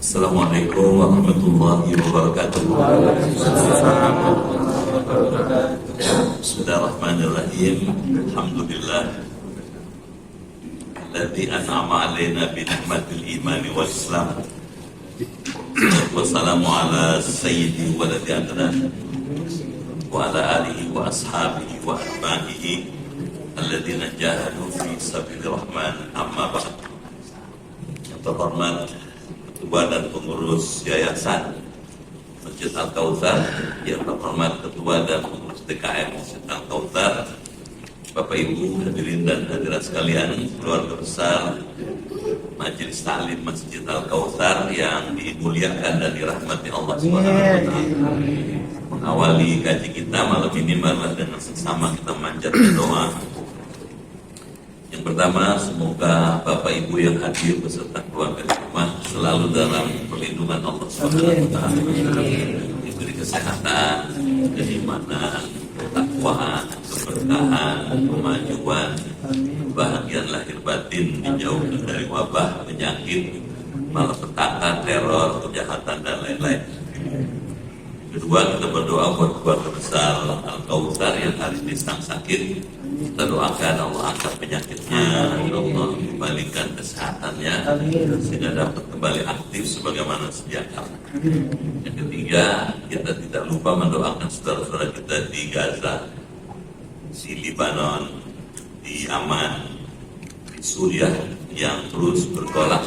Assalamualaikum warahmatullahi wabarakatuh. Bismillahirrahmanirrahim. Alhamdulillah alladzi an'ama 'alaina bi ni'matil iman wal islam. Wassalamu ala sayyidi waladi adnan wa ala alihi wa ashabihi wa atba'ihi alladzina jahadu fi sabilir rahman. Amma ba'd. Yang terhormat Ketua dan Pengurus Yayasan Masjid Al-Kautsar, yang terhormat Ketua dan Pengurus DKM Masjid Al-Kautsar, Bapak Ibu hadirin dan hadirat sekalian, keluarga besar Majelis Ta'lim Masjid Al-Kautsar yang dimuliakan dan dirahmati Allah SWT. Mengawali kaji kita malam ini marilah dengan sesama kita manjatkan doa. Yang pertama, semoga Bapak Ibu yang hadir beserta keluarga di rumah selalu dalam perlindungan Allah SWT, diberi kesehatan, keimanan, ketakwaan, keberkahan, kemajuan, kebahagiaan lahir batin, dijauhkan dari wabah, penyakit, malapetaka, teror, kejahatan, dan lain-lain. Kedua, kita berdoa buat keluarga besar Al-Kautsar yang hari ini sedang sakit. Kita doakan Allah angkat penyakitnya, Allah kembalikan kesehatannya sehingga dapat kembali aktif sebagaimana sedia kala. Yang ketiga, kita tidak lupa mendoakan saudara-saudara kita di Gaza, di Libanon, di Yaman, di Suriah yang terus bergolak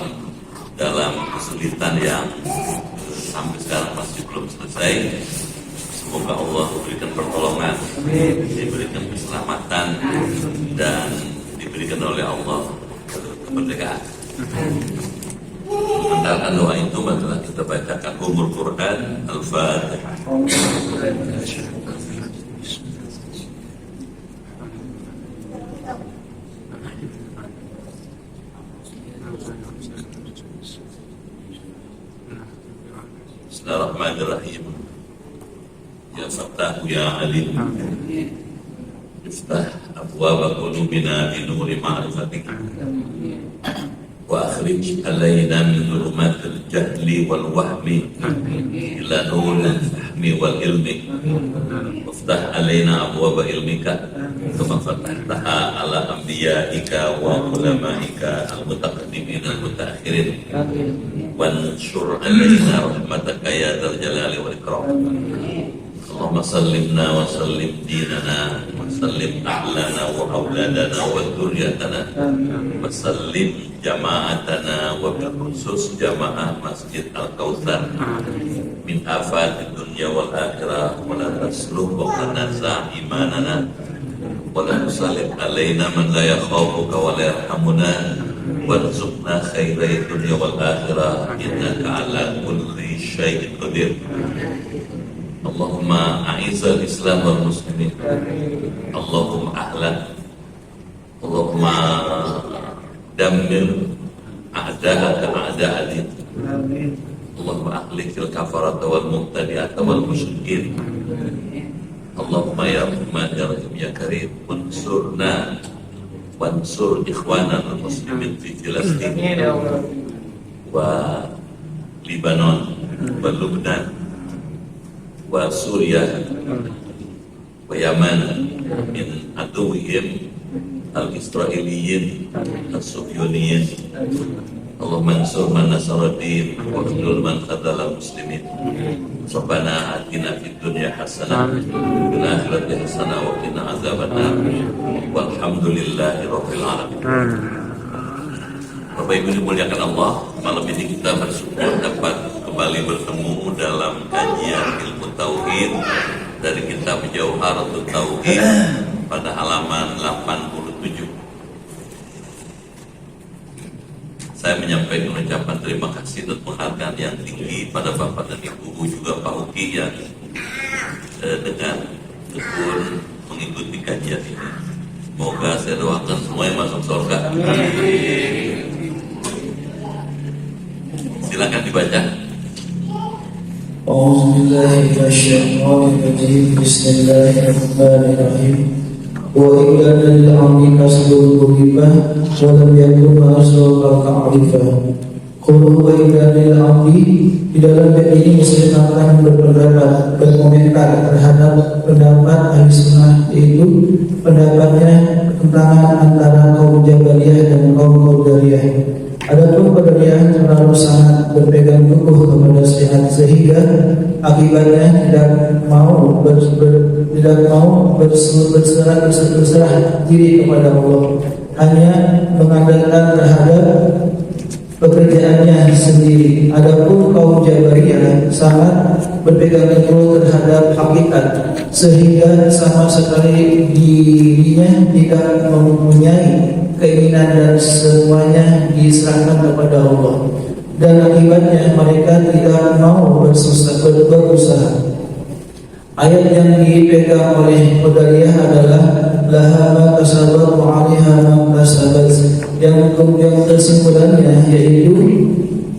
dalam kesulitan yang sampai sekarang masih belum selesai. Semoga Allah memberikan pertolongan, diberikan keselamatan, dan diberikan oleh Allah kemerdekaan. Mengenalkan doa itu, marilah kita bacakan umur Quran Al-Fatihah. Bismillahirrahmanirrahim. Ya Fattah ya Alim, iftah abwaaba qulubina bi nuri ma'rifatika wa akhrij alaina min dhulumatil jahli wal wahmi ila nuril fahmi wal ilmi waftah alaina abwaaba ilmika kama fattahtaha ala anbiya'ika wa ulamaika al-mutaqaddimin al-mutaakhirin wansur alaina rahmataka ya dzal jalali wal ikram. Allahumma sallimna wa sallim dinana wa sallim ahlana wa auladana wa dhurriyyatana wa sallim jama'atana wa bil khusus jama'ah Masjid Al-Kautsar min afati dunya wal akhirah wa la tasluh wa tanasa imanana wa la tusallim alaina man la yakhafuka wa la yarhamuna warzuqna khairai dunya wal akhirah innaka ala kulli syai'in qadir. Allahumma a'izzal Islam wal muslimin, Allahumma ahlan, Allahumma dammir a'da'aka a'da'adin, Allahumma ahlikil kafarata wal muqtadi'ata wal musyrikin. Allahumma ya Rahman ya Rahim ya Karim, wansurna wansur ikhwana al muslimin fi Filastin wa Libanon wa Lubnan wa Suriah wa Yaman min aduwihim al-Israeliyin as-Sufyoniyin. Allahumma ansur man nasaraddin wa khudul man khadala muslimin. Rabbana atina fid dunya hasanah wa fil akhirati hasanah wa qina azabannar. Walhamdulillahi rabbil alamin. Bapak Ibu dimuliakan Allah, malam ini kita bersyukur dapat kembali bertemu dalam kajian ilmu tauhid dari kitab Jauharatul Tauhid pada halaman 87. Saya menyampaikan ucapan terima kasih dan penghargaan yang tinggi pada Bapak dan Ibu, juga Pak Uki yang dengan tekun mengikuti kajian ini. Semoga saya doakan semuanya masuk surga. Silakan dibaca. Bismillahirrahmanirrahim. Wa inna lil amri nasrul muhibah wa lam yakun nasrul ta'rifah. Qul wa inna lil al-amri. Di dalam bab ini Muslim akan berkomentar terhadap pendapat ahli sunnah, yaitu pendapatnya pertentangan antara kaum Jabariyah dan kaum Qadariyah. Adapun Qadariyah terlalu sangat berpegang teguh kepada syariat sehingga akibatnya tidak mau berserah diri kepada Allah, hanya mengandalkan terhadap pekerjaannya sendiri. Adapun kaum Jabariyah sangat berpegang teguh terhadap hakikat sehingga sama sekali dirinya tidak mempunyai keinginan dan semuanya diserahkan kepada Allah, dan akibatnya mereka tidak mau berusaha. Ayat yang dipegang oleh Qadariyah adalah laha ma kasabat wa 'alaiha ma kasabat, yang kesimpulannya yaitu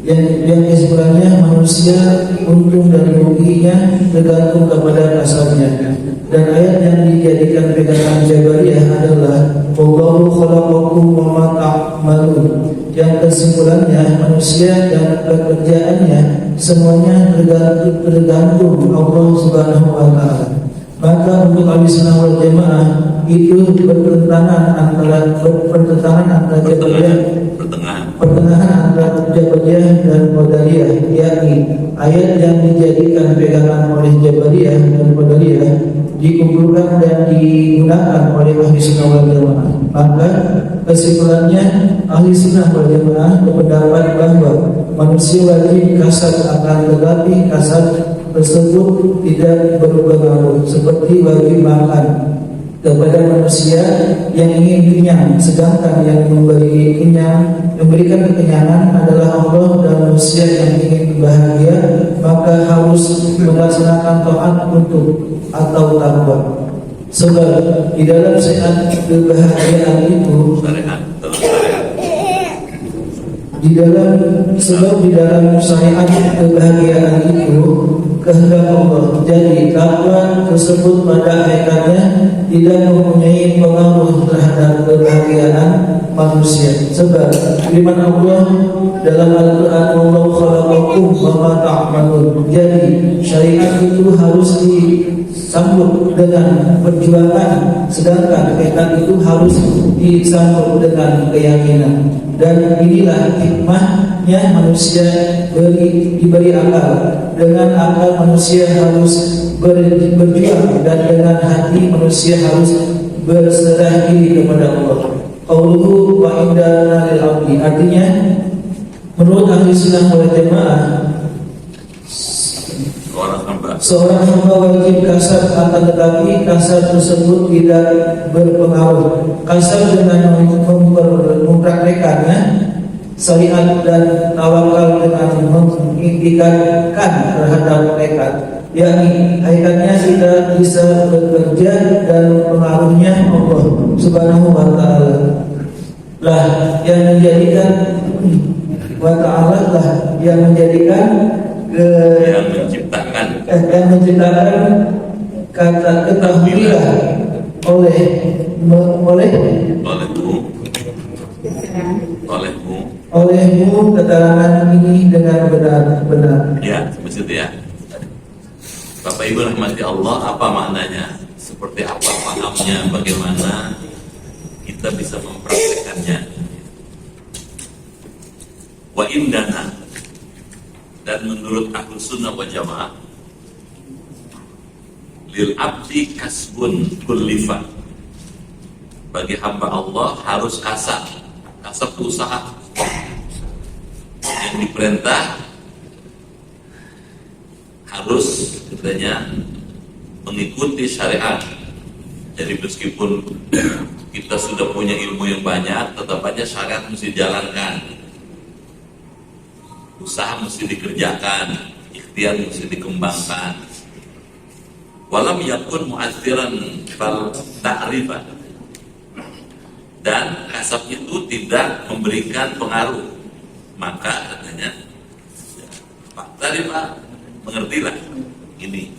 yang kesimpulannya manusia untung dan ruginya tergantung kepada kasarnya. Dan ayat yang dijadikan pegangan Jabariyah adalah wallahu khalaqakum wa ma ta'malun, yang kesimpulannya manusia dan pekerjaannya semuanya tergantung Allah Subhanahu wa taala. Maka untuk Ahlussunnah wal Jamaah itu pertentangan antara pertengahan antara Jabariyah dan Qadariyah, yakni ayat yang dijadikan pegangan oleh Jabariyah dan Qadariyah dikumpulkan dan digunakan oleh Ahlussunnah wal Jamaah. Maka kesimpulannya Ahlussunnah wal Jamaah berpendapat bahwa manusia wajib kasar, akan tetapi kasar tersebut tidak berpengaruh, seperti wajib makan kepada manusia yang ingin kenyang, sedangkan yang memberikan kekenyangan adalah Allah, dan manusia yang ingin bahagia maka harus melaksanakan taat atau takwa. Sebab di dalam syariat kebahagiaan itu di dalam syariat kebahagiaan itu kehendak Allah. Jadi takwa tersebut pada hakikatnya tidak mempunyai pengaruh terhadap kebahagiaan manusia. Sebab firman Allah dalam Al-Quran, wallahu khalaqakum wa ma ta'malun. Jadi syariat itu harus disambut dengan perjuangan, sedangkan hakikat itu harus disambut dengan keyakinan. Dan inilah hikmahnya manusia diberi akal. Dengan akal manusia harus berjuang, dan dengan hati manusia harus berserah diri kepada Allah. Qauluhu wa indana lil abdi, artinya menurut Ahlussunnah wal Jamaah seorang hamba wajib kasar, akan tetapi kasar tersebut tidak berpengaruh. Kasar dengan mempraktekannya syariat dan tawakal dengan mengiktikadkan terhadap tekad, yakni hakikatnya kita bisa bekerja dan pengaruhnya Allah Subhanahu wa taala lah yang menjadikan yang menciptakan kata ketahuilah olehmu keterangan ini dengan benar. Ya, maksudnya ya. Bapak Ibu rahmati Allah, apa maknanya? Seperti apa pahamnya? Bagaimana kita bisa mempraktekannya? Wa indana, dan menurut Ahlussunnah wal Jamaah, lil abdi kasbun kullifan, bagi hamba Allah harus kasar usaha. Yang diperintah harus katanya mengikuti syariat. Jadi meskipun kita sudah punya ilmu yang banyak, tetap aja syariat mesti dijalankan, usaha mesti dikerjakan, ikhtiar mesti dikembangkan. Walam yakun mu'athiran fal ta'rifan, dan kasab itu tidak memberikan pengaruh. Maka katanya, Pak, tadi Pak, mengertilah ini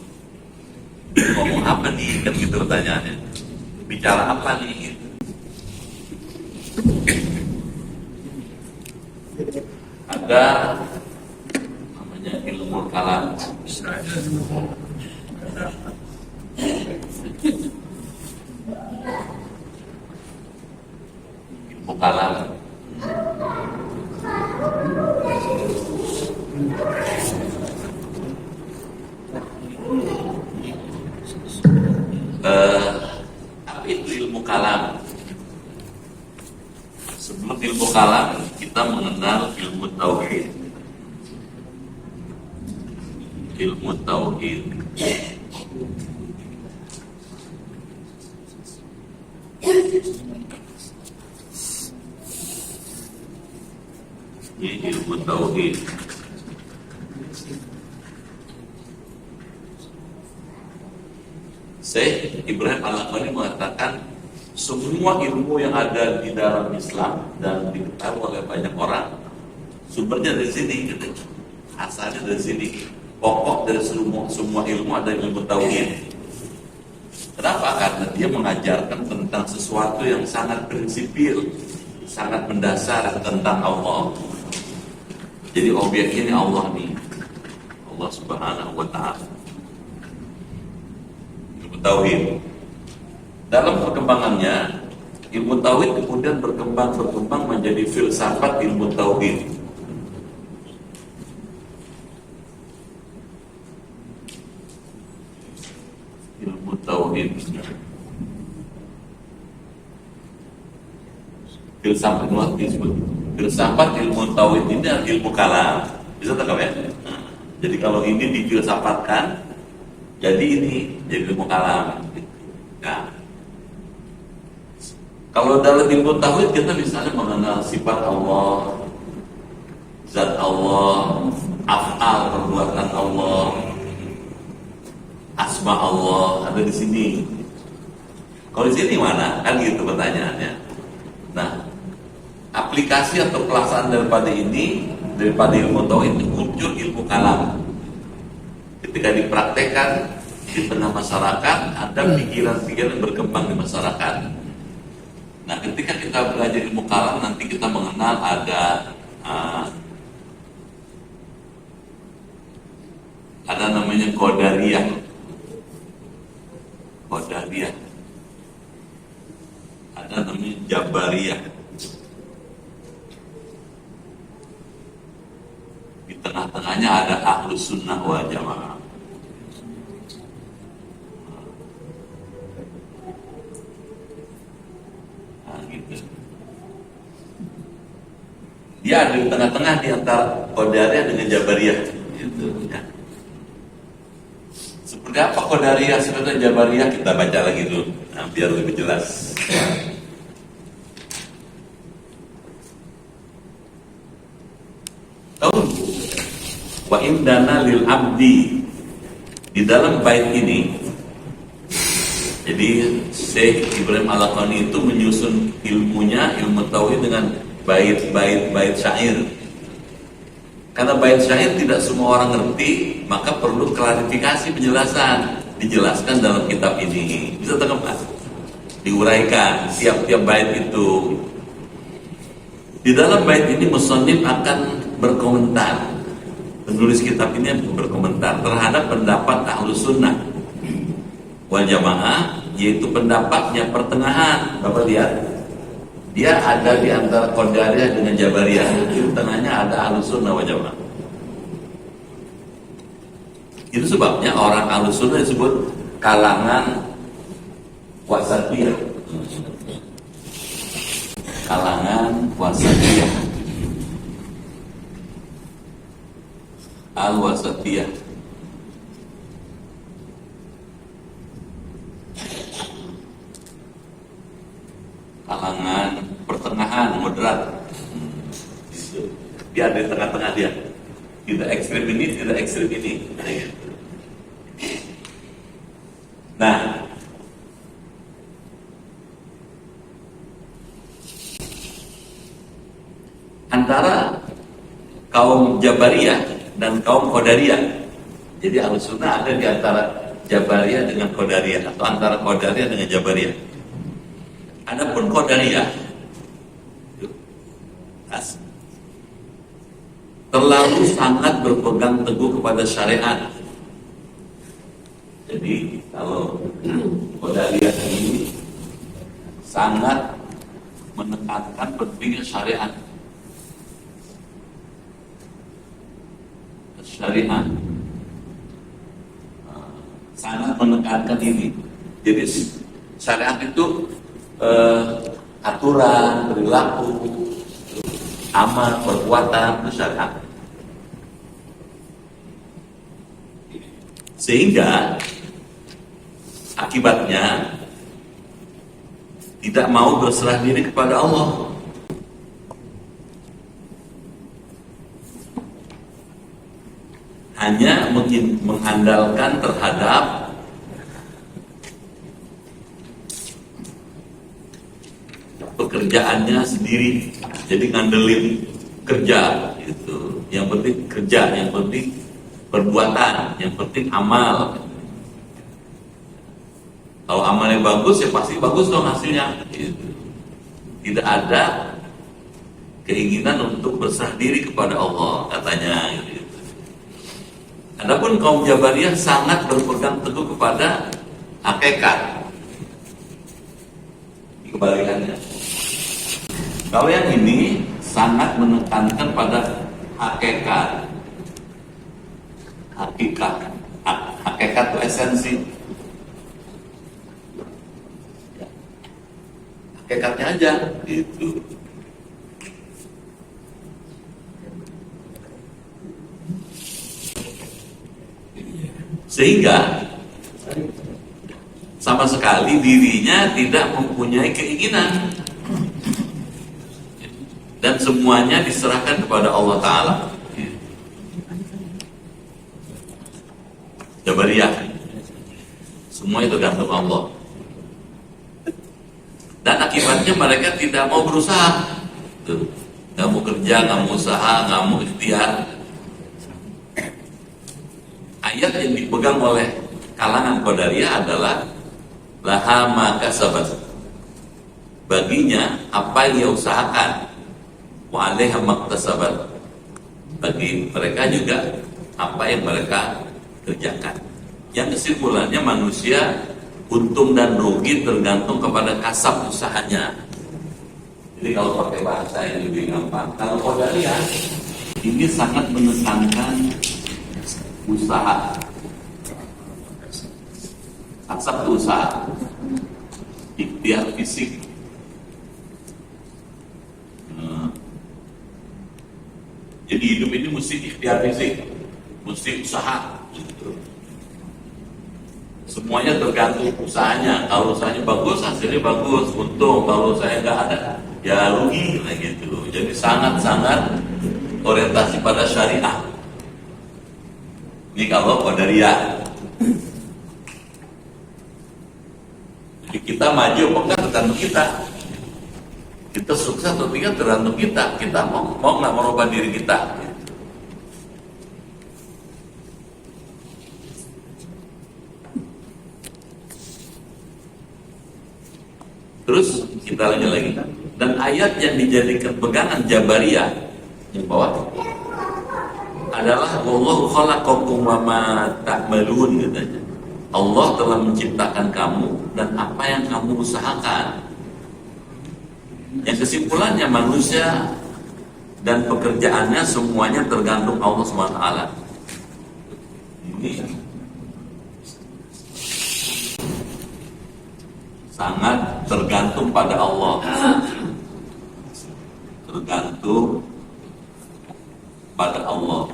ngomong apa nih, kan gitu pertanyaannya, bicara apa nih gitu. Ada Ilmu kalam. Apa itu ilmu kalam? Sebelum ilmu kalam, kita mengenal ilmu tauhid. Ilmu tauhid. Ini ilmu tauhid. Syekh Ibrahim Al-Laqani mengatakan semua ilmu yang ada di dalam Islam dan diketahui oleh banyak orang sumbernya dari sini, gitu. Asalnya dari sini. Pokok dari semua ilmu ada ilmu tauhid. Kenapa? Karena dia mengajarkan tentang sesuatu yang sangat prinsipil, sangat mendasar tentang Allah. Jadi objeknya ini Allah nih, Allah Subhanahu wa Ta'ala. Ilmu tauhid. Dalam perkembangannya, ilmu tauhid kemudian berkembang menjadi filsafat ilmu tauhid. Ilmu tauhid. Filsafat ilmu tauhid ini adalah ilmu kalam. Bisa tangkap ya? Jadi kalau ini difilsafatkan, jadi ini jadi ilmu kalam. Nah, kalau dalam ilmu tauhid kita misalnya mengenal sifat Allah, zat Allah, af'al perbuatan Allah, asma Allah ada di sini. Kalau di sini mana? Kan gitu pertanyaannya. Nah, aplikasi atau pelaksanaan daripada ilmu tauhid itu muncul ilmu kalam. Ketika dipraktekkan di tengah masyarakat, ada pikiran-pikiran berkembang di masyarakat. Nah, ketika kita belajar ilmu kalam, nanti kita mengenal ada namanya Qadariyah. Ada namanya Jabariyah. Di tengah-tengahnya ada Ahlus Sunnah wal Jamaah. Nah, gitu. Dia ada di tengah-tengah di antara Qadariyah dengan Jabariyah, gitu ya. Seperti apa Qadariyah, seperti Jabariyah, kita baca lagi dulu, nah, biar lebih jelas. Tahu? Wa indana lil abdi. Di dalam bait ini, jadi Syekh Ibrahim Al-Laqani itu menyusun ilmunya, ilmu tauhid dengan bait syair. Karena bait syair tidak semua orang ngerti, maka perlu klarifikasi, penjelasan. Dijelaskan dalam kitab ini. Bisa tangkap? Diuraikan tiap-tiap bait itu. Di dalam bait ini musannif akan berkomentar. Penulis kitab ini berkomentar terhadap pendapat Ahlus Sunnah wal Jamaah, yaitu pendapatnya pertengahan. Bapak lihat, dia ada di antara Qadariyah dengan Jabariyah. Di tengahnya ada Ahlus Sunnah wal Jamaah. Itu sebabnya orang Ahlus Sunnah disebut kalangan wasatiyah. Kalangan wasatiyah. Al-wasatiyah. Kalangan pertengahan, moderat. Dia ada di tengah-tengah dia. Tidak ekstrim ini, tidak ekstrim ini. Nah, antara kaum Jabariyah dan kaum Qadariyah. Jadi Ahlus Sunnah ada di antara Jabariyah dengan Qadariyah, atau antara Qadariyah dengan Jabariyah. Adapun Qadariyah terlalu sangat berpegang teguh kepada syariat, Jadi kalau Qadariyah ini sangat menekankan pentingnya syariat. Syariat sangat menekankan ini. Jadi syariat itu aturan, perilaku, amal, perbuatan itu syariat. Sehingga akibatnya tidak mau berserah diri kepada Allah. Hanya mengandalkan terhadap pekerjaannya sendiri. Jadi ngandelin kerja gitu. Yang penting kerja, yang penting perbuatan, yang penting amal. Kalau amalnya bagus ya pasti bagus dong hasilnya gitu. Tidak ada keinginan untuk berserah diri kepada Allah katanya gitu. Adapun kaum Jabariyah sangat berpegang teguh kepada hakikat. Kebalikannya. Kalau yang ini sangat menekankan pada hakikat. Hakikat itu esensi. Hakikatnya aja gitu. Sehingga sama sekali dirinya tidak mempunyai keinginan dan semuanya diserahkan kepada Allah Ta'ala. Jabariyah semuanya tergantung Allah, dan akibatnya mereka tidak mau berusaha, nggak mau kerja, nggak mau usaha, nggak mau ikhtiar. Ayat yang dipegang oleh kalangan Qadariyah adalah laha ma kasabat, baginya apa yang dia usahakan, wa 'alaiha maktasabat, bagi mereka juga apa yang mereka kerjakan. Yang kesimpulannya manusia untung dan rugi tergantung kepada kasab usahanya. Jadi kalau pakai bahasa yang lebih gampang, kalau Qadariyah ini sangat menekankan usaha, kasab usaha, ikhtiar fisik. Jadi hidup ini mesti ikhtiar fisik, mesti usaha. Semuanya tergantung usahanya. Kalau usahanya bagus, hasilnya bagus, untung. Kalau saya nggak ada, ya rugi, nah gitu. Jadi sangat-sangat orientasi pada syariah. Ini kalau Qadariyah. Jadi kita maju apa enggak tergantung kita. Kita sukses atau tidak tergantung kita. Kita mau nggak merubah diri kita. Terus kita lanjut lagi. Dan ayat yang dijadikan pegangan Jabariyah yang bawah adalah wallahu khalaqakum wa ma ta'malun katanya. Allah telah menciptakan kamu dan apa yang kamu usahakan. Yang kesimpulannya manusia dan pekerjaannya semuanya tergantung Allah SWT. Ini sangat tergantung pada Allah. Tergantung pada Allah.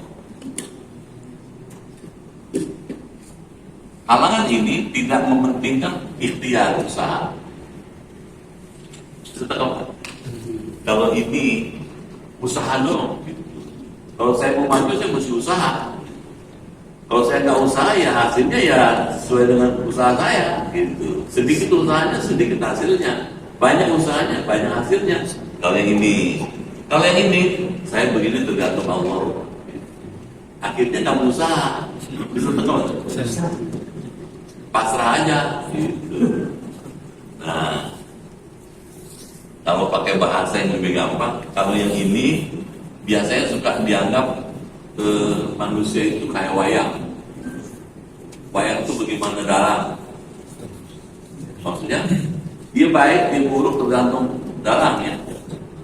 Kalangan ini tidak mementingkan ikhtiar usaha. Kalau ini usaha dong. Kalau saya mau maju saya mesti usaha. Kalau saya nggak usaha ya hasilnya ya sesuai dengan usaha saya gitu. Sedikit usahanya sedikit hasilnya, banyak usahanya banyak hasilnya. Kalau yang ini saya begini tergantung Allah. Akhirnya nggak mau usaha, bisa tengok, pasrah aja gitu. Nah, kalau pakai bahasa yang lebih gampang, kalau yang ini biasanya suka dianggap manusia itu kayak wayang. Wayang itu bagaimana dalam? Maksudnya dia baik, dia buruk tergantung dalangnya.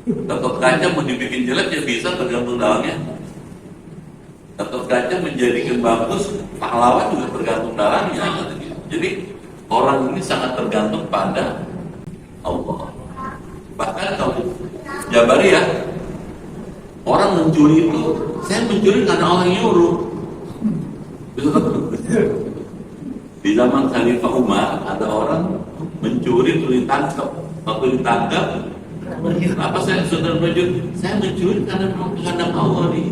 Gatot kaca mau dibikin jelek ya bisa tergantung dalangnya. Gatot kaca menjadikan bagus, pahlawan juga tergantung dalangnya. Jadi orang ini sangat tergantung pada Allah. Bahkan kalau Jabariyah, orang mencuri itu, saya mencuri karena Allah nyuruh. Di zaman Khalifah Umar ada orang mencuri terus ditangkap. Waktu ditangkap, apa saya sudah mencuri? Saya mencuri karena menghadap Allah nih.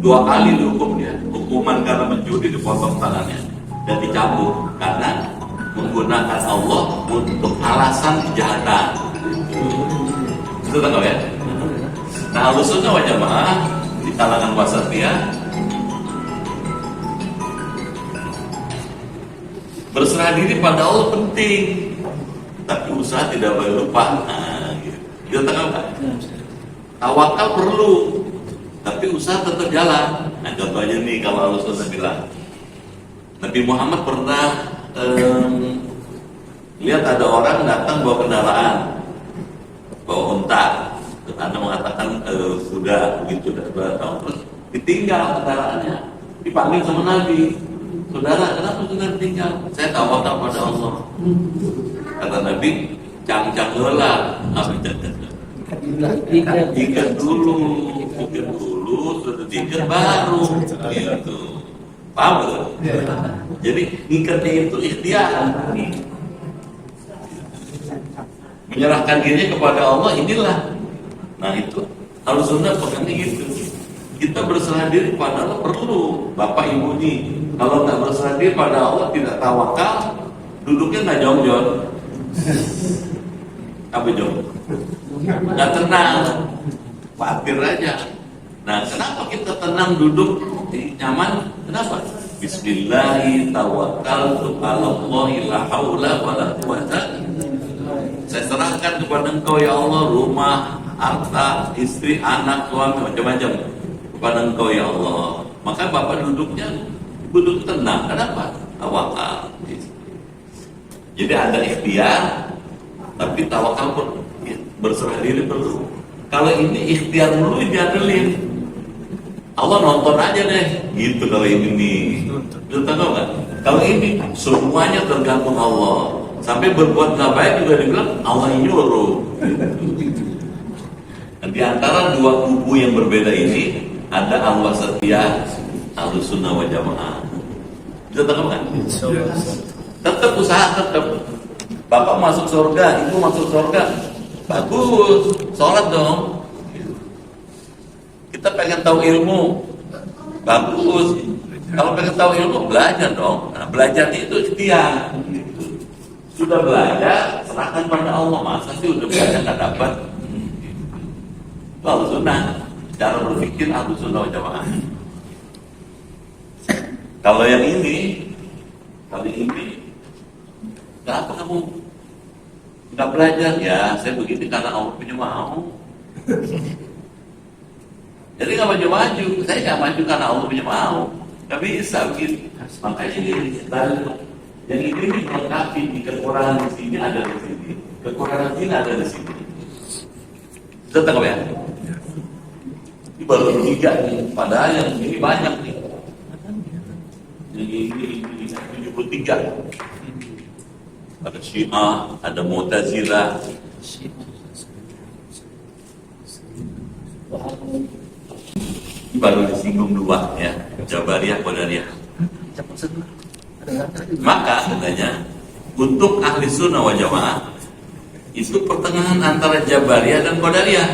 2 kali dihukum dia. Hukuman karena mencuri dipotong tangannya dan dicambuk karena menggunakan Allah untuk alasan kejahatan. Itu tahu ya? Nah, Ahlussunnah wal Jamaah di kalangan wasatiyah berserah diri pada Allah penting, tapi usaha tidak boleh lupa. Nah, gitu. Kita tahu kan? Tawakal perlu, tapi usaha tetap jalan. Nah, contohnya nih kalau Ahlussunnah bilang, Nabi Muhammad pernah lihat ada orang datang bawa kendaraan, bawa unta. Anda mengatakan sudah begitu, sudah tahu, terus ditinggal kendaraannya, dipanggil sama Nabi. Saudara, kenapa sudah ditinggal? Saya tawakal pada Allah. Kata Nabi, cang-cang heula. Ikat dulu, sudah diikat baru. Gitu. Paham betul? Jadi ikatnya itu ikhtiar. Menyerahkan dirinya kepada Allah, inilah. Nah itu Ahlussunnah pokoknya gitu. Kita berserah diri pada Allah perlu. Bapak ibu nih, kalau nggak berserah diri pada Allah, tidak tawakal, duduknya nggak jong-jong. Apa jong? Nggak tenang, khawatir aja. Nah, kenapa kita tenang duduk nyaman? Kenapa? Bismillahi tawakkaltu 'alallahi la haula wala quwwata. Saya serahkan kepada Engkau ya Allah, rumah, harta, istri, anak, suami, macam-macam kepada Engkau ya Allah. Maka Bapak duduk tenang. Kenapa? Tawakal. Jadi ada ikhtiar, tapi tawakal pun berserah diri perlu. Kalau ini ikhtiar dulu diadelin, Allah nonton aja deh, gitu. Kalau ini nih, lu tahu nggak? Kalau ini semuanya tergantung Allah. Sampai berbuat nggak baik juga dibilang Allah yang nyuruh. Di antara dua kubu yang berbeda ini ada al-wasatiyah, Ahlussunnah wal Jamaah. Bisa tahu kan? Tetap usaha, tetap. Bapak masuk surga, ibu masuk surga, bagus, sholat dong. Kita pengen tahu ilmu, bagus. Kalau pengen tahu ilmu, belajar dong. Nah, belajar itu ikhtiar. Sudah belajar, serahkan pada Allah. Masa sih udah belajar nggak dapat? Itu Ahlussunnah. Cara berpikir Ahlussunnah wal Jamaah. Kalau yang ini, kenapa kamu nggak belajar? Ya, saya begini karena Allah punya mau. Jadi nggak maju-maju. Saya nggak maju karena Allah punya mau. Nggak bisa begitu. Makanya ini yang ini melengkapi. Di kekurangan di sini ada di sini, kekurangan di sini ada di sini. Bisa tahu ya? Ini baru 3 nih. Padahal yang ini banyak nih. Ini 73. Ada Syiah, ada Mu'tazilah. Ini baru disinggung 2 ya, Jabariyah, Qadariyah. Maka katanya untuk Ahlussunnah wal Jamaah itu pertengahan antara Jabariyah dan Qadariyah.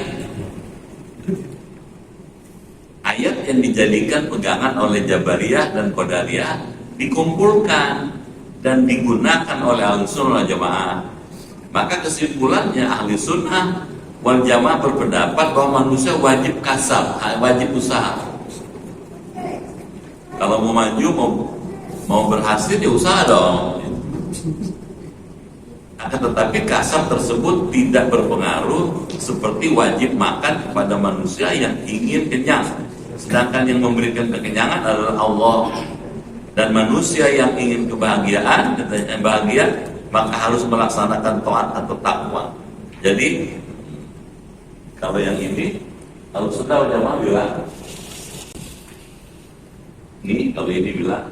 Ayat yang dijadikan pegangan oleh Jabariyah dan Qadariyah dikumpulkan dan digunakan oleh Ahlussunnah wal Jamaah. Maka kesimpulannya Ahlussunnah wal Jamaah berpendapat bahwa manusia wajib kasab, wajib usaha. Kalau mau maju, mau berhasil ya usaha dong. Akan tetapi kasab tersebut tidak berpengaruh seperti wajib makan kepada manusia yang ingin kenyang. Sedangkan yang memberikan kekenyangan adalah Allah. Dan manusia yang ingin kebahagiaan, yang bahagia, maka harus melaksanakan taat atau takwa. Jadi kalau yang ini, kalau sudah jamaah bilang, ini kalau ini bilang,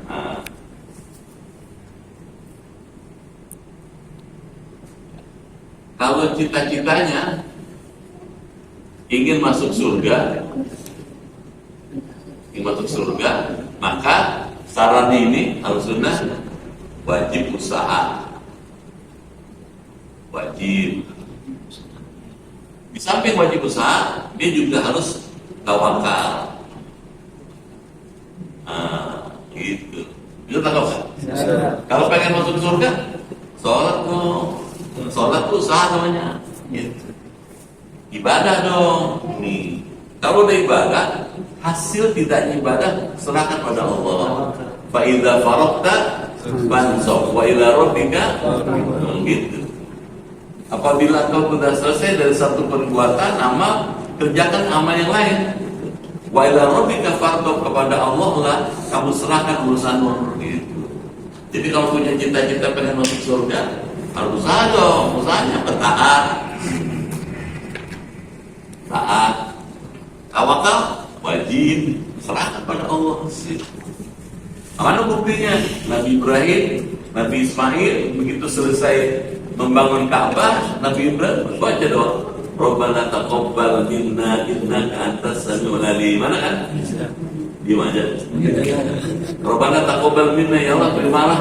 kalau cita-citanya ingin masuk surga, maka saran ini harus sunnah wajib usaha, wajib. Di samping wajib usaha, dia juga harus tawakal. Gitu. Itu tawakal. Kalau pengen masuk surga, sholat dong. Sholat itu usaha namanya. Gitu. Ibadah dong. Nih. Kalau udah ibadah, hasil tidaknya ibadah serahkan pada Allah. Fa idza faraqta fansab wa ila rabbika. Gitu. Apabila kau sudah selesai dari satu perbuatan amal, kerjakan amal yang lain. Wa ila rabbika farghab, kepada Allah lah kamu serahkan urusanmu. Gitu. Jadi kalau punya cita-cita pengen masuk surga, harus usaha dong, usahanya taat, tawakal wajib, serahkan pada Allah. Mana buktinya? Nabi Ibrahim, Nabi Ismail begitu selesai membangun Ka'bah, Nabi Ibrahim baca doa, Rabbana taqabbal minna innaka antas samiul alim. Mana kan? Diam aja. Rabbana taqabbal minna, ya Allah terimalah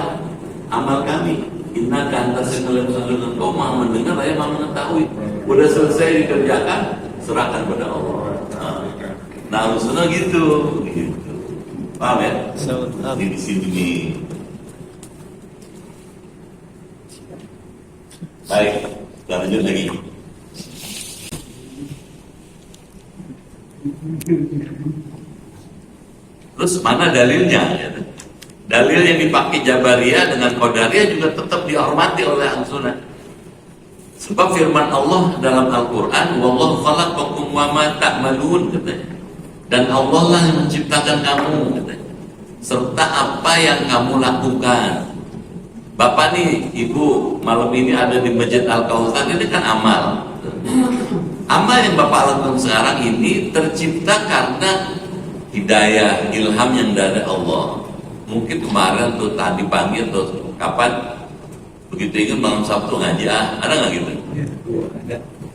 amal kami. Innaka antas samiul alim. Engkau Maha mendengar, ya Maha mengetahui. Udah selesai dikerjakan, serahkan pada Allah. Nah, harusnya gitu. Paham ya? Di sini. Baik, kita lanjut lagi. Terus mana dalilnya? Dalil yang dipakai Jabariyah dengan Qadariyah juga tetap dihormati oleh Ahlussunnah. Sebab firman Allah dalam Al-Quran, Wallahu khalaqakum wa ma ta'malun, katanya. Dan Allah lah yang menciptakan kamu, katanya, serta apa yang kamu lakukan. Bapak nih, Ibu malam ini ada di Masjid Al-Kautsar, ini kan amal. Amal yang Bapak lakukan sekarang ini tercipta karena hidayah, ilham yang dari Allah. Mungkin kemarin tuh tadi panggil tuh kapan begitu ingin malam Sabtu ngaji, ada nggak gitu?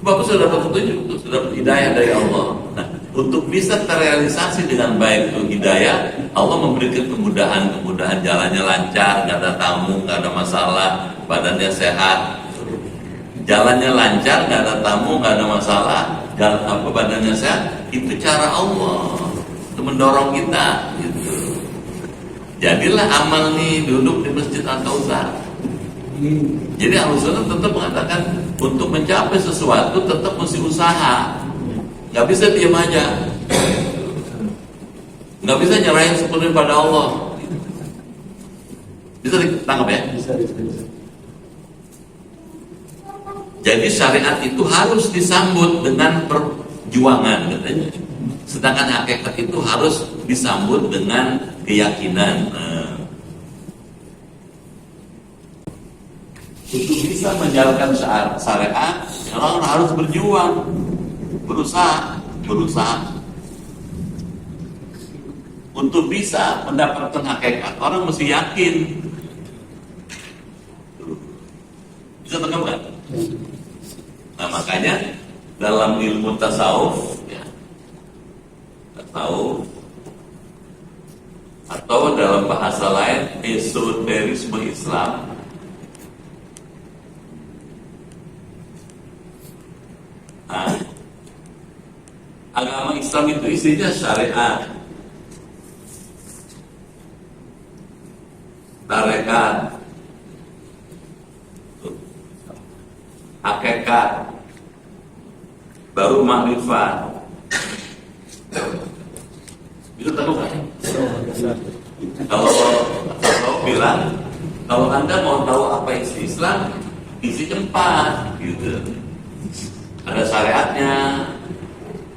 Bapak sudah dapat petunjuk, sudah dapat hidayah dari Allah. Nah, untuk bisa terrealisasi dengan baik itu hidayah, Allah memberikan kemudahan jalannya lancar, nggak ada tamu, nggak ada masalah, badannya sehat, jalannya lancar, nggak ada tamu, nggak ada masalah, badannya sehat. Itu cara Allah untuk mendorong kita. Gitu. Jadilah amal nih duduk di Masjid Al-Kautsar. Jadi Ahlussunnah tetap mengatakan untuk mencapai sesuatu tetap mesti usaha, nggak bisa diam aja, nggak bisa nyerahin sepenuhnya pada Allah. Bisa ditangkap ya? Bisa. Jadi syariat itu harus disambut dengan perjuangan, katanya. Sedangkan hakikat itu harus disambut dengan keyakinan. Untuk bisa menjalankan syariat, orang harus berjuang, berusaha. Untuk bisa mendapatkan hakikat, orang mesti yakin. Bisa tangkap kan? Nah, makanya dalam ilmu tasawuf, ya, atau dalam bahasa lain esoterisme Islam, agama Islam itu isinya syariat, tarekat, hakikat, baru makrifat. Itu tahu kan? Kalau bilang, kalau Anda mau tahu apa isi Islam, isi 4 gitu. Ada syariatnya,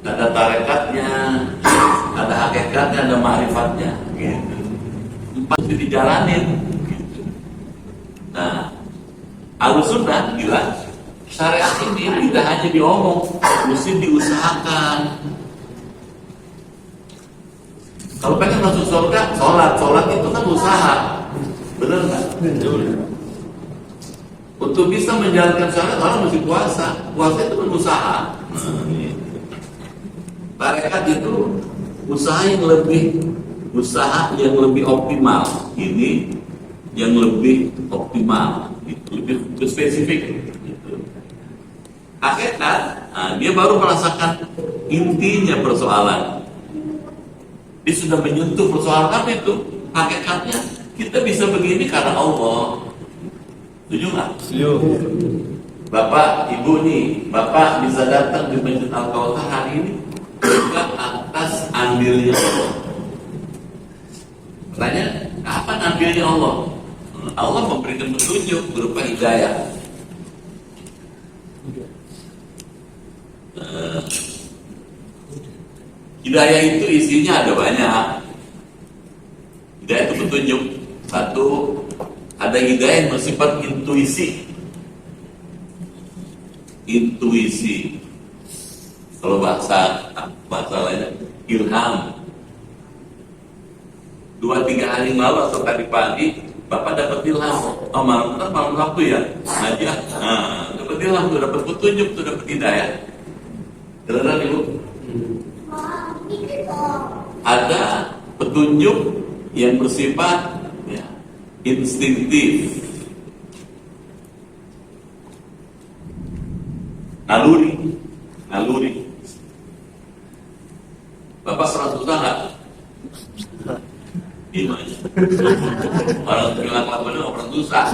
ada tarekatnya, ada hakikatnya, ada ma'rifatnya gitu. pasti dijalanin. Gitu. Nah, Ahlussunnah bilang syariat ini tidak hanya diomong, mesti diusahakan. Kalau pengen masuk surga, sholat itu kan usaha, benar nggak? Untuk bisa menjalankan syariat orang mesti puasa itu kan usaha. Tarekat itu usaha yang lebih optimal. Ini yang lebih optimal, lebih spesifik. Hakikat, dia baru merasakan intinya persoalan. Dia sudah menyentuh persoalan itu. Hakikatnya kita bisa begini karena Allah. Setuju nggak? Setuju. Bapak, ibu nih, bapak bisa datang di Masjid Al-Kautsar hari ini juga atas ambilnya Allah. Tanya, kapan ambilnya Allah? Allah memberikan petunjuk berupa hidayah. Hidayah itu isinya ada banyak. Hidayah itu petunjuk. Satu, ada hidayah yang bersifat intuisi. Intuisi. Kalau bahasa lainnya ilham. 2-3 hari malam atau tadi pagi, Bapak dapat ilham. Oh, malam Sabtu ya, ngaji. Dapat ilham tuh, dapat petunjuk tuh, dapat hidayah. Beneran Ibu? Ada petunjuk yang bersifat ya, instinktif, naluri. Bapak pernah susah nggak? Gimana? Orang bilang apa dulu orang susah.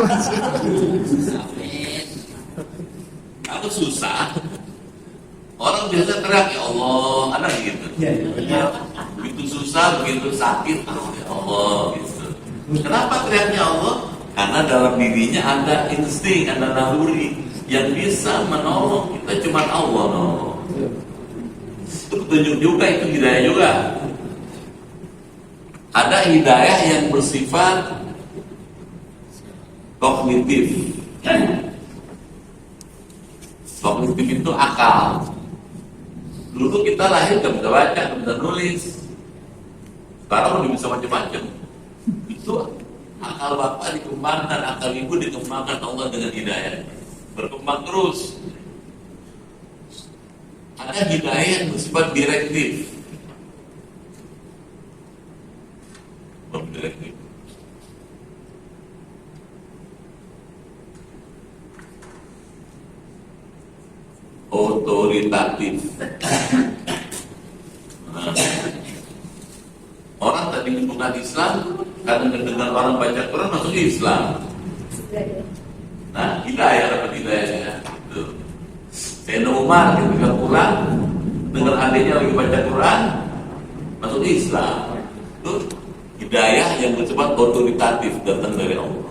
Kalau susah, orang biasa teriak ya Allah, ada gitu. Begitu susah, begitu sakit, ya Allah gitu. Kenapa teriaknya Allah? Karena dalam dirinya ada insting, ada naluri yang bisa menolong kita, cuma Allah nolong. Itu petunjuk juga, itu hidayah juga. Ada hidayah yang bersifat kognitif. Kognitif itu akal. Dulu kita lahir gak bisa baca, gak bisa nulis. Sekarang udah bisa macam-macam. Itu akal bapak dikembangkan, akal ibu dikembangkan Allah dengan hidayah. Berkembang terus. Ada hidayah yang bersifat direktif. Direktif. Otoritatif. Orang tadi bukan Islam, karena mendengar orang baca Quran masuk Islam. Nah, hidayah dapat hidayahnya. Sayyidina Umar ketika pulang dengar adiknya lagi baca Quran, masuk Islam. Itu hidayah yang bersifat otoritatif datang dari Allah.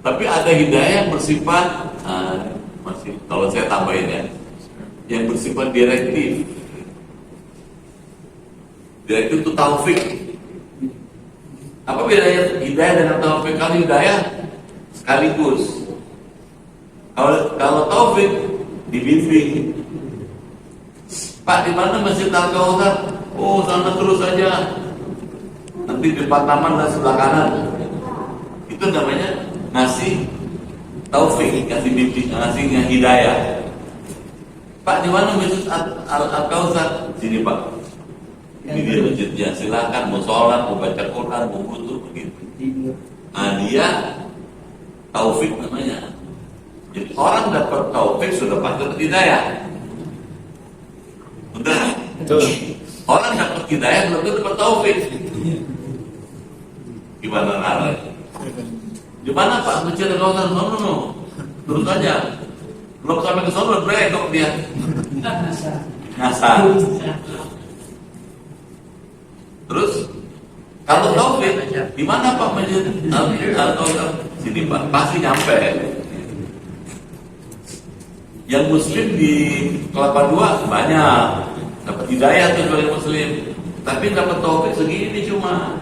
Tapi ada hidayah yang bersifat masih kalau saya tambahin ya, yang bersifat direktif. Direktif itu taufik. Apa bedanya hidayah dengan taufik? Kalau hidayah sekaligus. Kalau taufik dibimbing. Pak, di mana Masjid Al-Kautsar? Oh, sana terus saja. Nanti di depan taman dan sebelah kanan. Itu namanya ngasih taufik, ngasih bimbing, ngasih hidayah. Pak, di mana Masjid Al-Kautsar? Sini Pak. Ini dia masjidnya. Silakan mau sholat, mau baca Quran, mau wudu begitu. Nah, dia taufik namanya. Jadi orang dapat taufik sudah pasti dapat hidayah. Betul? Betul. Orang dapat hidayah belum tentu dapat taufik. Gimana naranya? Di mana Pak Masjid Al-Kautsar? No. Terus aja. Belum sampai ke sana berekok dia. Ngasar. Terus kalau taufik, di mana Pak Masjid Al-Kautsar? Sini Pak, pasti nyampe. Yang Muslim di Kelapa II banyak, dapat hidayah tuh sebagai Muslim, tapi dapat taufik segini cuma.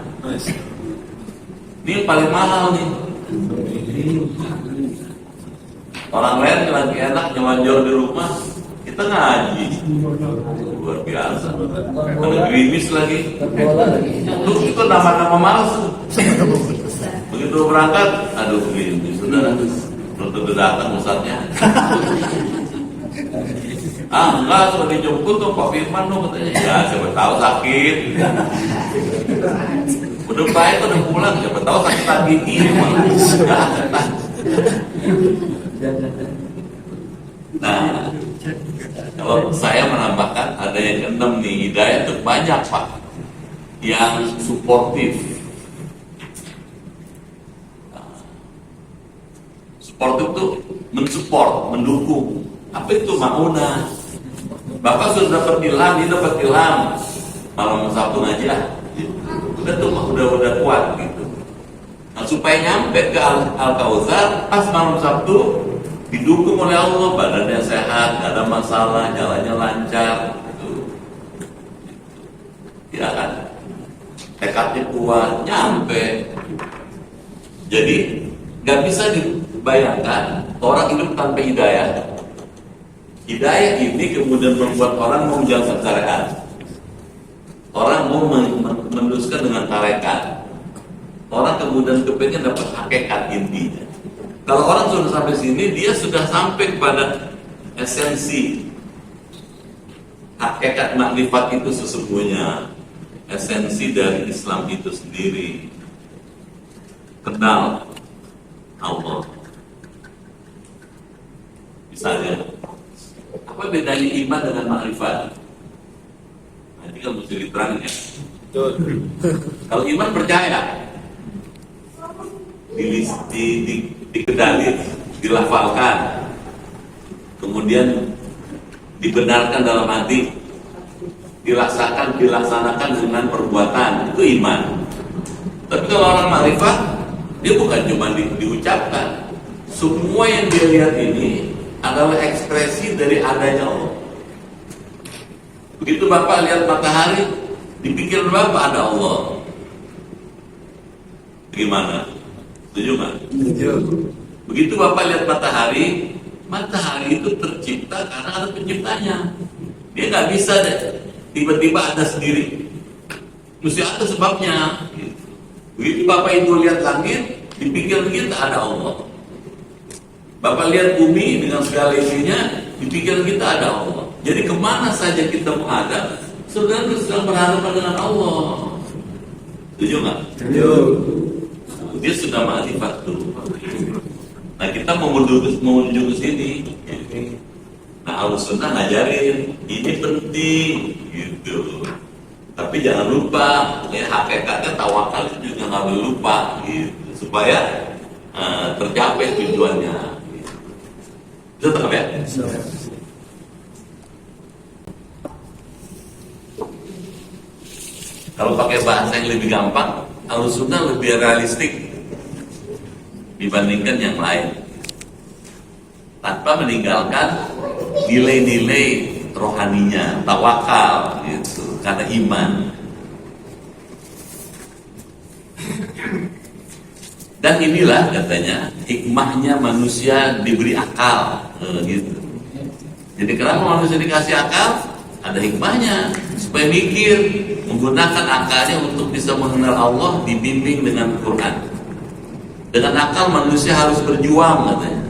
Ini yang paling mahal nih. Orang lain lagi enak nyaman di rumah, kita ngaji. Luar biasa. Ada gerimis lagi. Itu nama-nama males. Begitu berangkat, aduh gerimis. Sudah belum datang ustadznya. Enggak, sudah dijemput tuh Pak Firman tuh katanya. Ya, siapa tahu sakit. Udah baik, udah pulang. Siapa tahu sakit lagi ini malah. Nah, kalau saya menambahkan ada yang keenam nih, hidayah itu banyak Pak, yang suportif. Suportif itu mensupport, mendukung. Apa itu mauna? Bapak sudah dapat ilham, dia dapat ilham. Malam Sabtu ngaji lah. Udah tuh, udah kuat gitu. Nah, supaya nyampe ke Al-Kautsar pas malam Sabtu didukung oleh Allah, badannya sehat, gak ada masalah, jalannya lancar, gitu. Ya kan? Tekadnya kuat, nyampe. Jadi gak bisa dibayangkan orang hidup tanpa hidayah. Hidayah ini kemudian membuat orang mau menjalankan syariat. Orang mau meneruskan dengan tarekat. Orang kemudian kepengen dapat hakikat intinya. Kalau orang sudah sampai sini, dia sudah sampai kepada esensi hakikat makrifat itu sesungguhnya. Esensi dari Islam itu sendiri. Kenal Allah. Misalnya, apa bedanya iman dengan makrifat? Nah, ini kan mesti diterangin ya. Kalau iman percaya, dikedali, dilafalkan, kemudian dibenarkan dalam hati, dilaksanakan dengan perbuatan, itu iman. Tapi kalau orang makrifat, dia bukan cuma diucapkan, semua yang dia lihat ini adalah ekspresi dari adanya Allah. Begitu Bapak lihat matahari, di pikiran Bapak ada Allah. Gimana? Setuju nggak? Begitu Bapak lihat matahari, matahari itu tercipta karena ada penciptanya. Dia nggak bisa deh tiba-tiba ada sendiri, mesti ada sebabnya. Begitu Bapak itu lihat langit, di pikiran kita ada Allah. Bapak lihat bumi dengan segala isinya, di pikiran kita ada Allah. Jadi kemana saja kita menghadap, sebenarnya sedang berhadapan dengan Allah. Setuju nggak? Setuju. Dia sudah makrifat tuh. Nah, kita mau menuju ke sini. Nah, Ahlussunnah ngajarin ini penting gitu. Tapi jangan lupa, ya hakikatnya tawakal itu juga nggak boleh lupa gitu, supaya tercapai tujuannya. Tetap ya. Kalau pakai bahasa yang lebih gampang, Ahlussunnah lebih realistik dibandingkan yang lain, tanpa meninggalkan nilai-nilai rohaninya, tawakal gitu, karena iman. Dan inilah katanya hikmahnya manusia diberi akal, gitu. Jadi kenapa manusia dikasih akal? Ada hikmahnya, supaya mikir, menggunakan akalnya untuk bisa mengenal Allah, dibimbing dengan Quran. Dengan akal manusia harus berjuang katanya.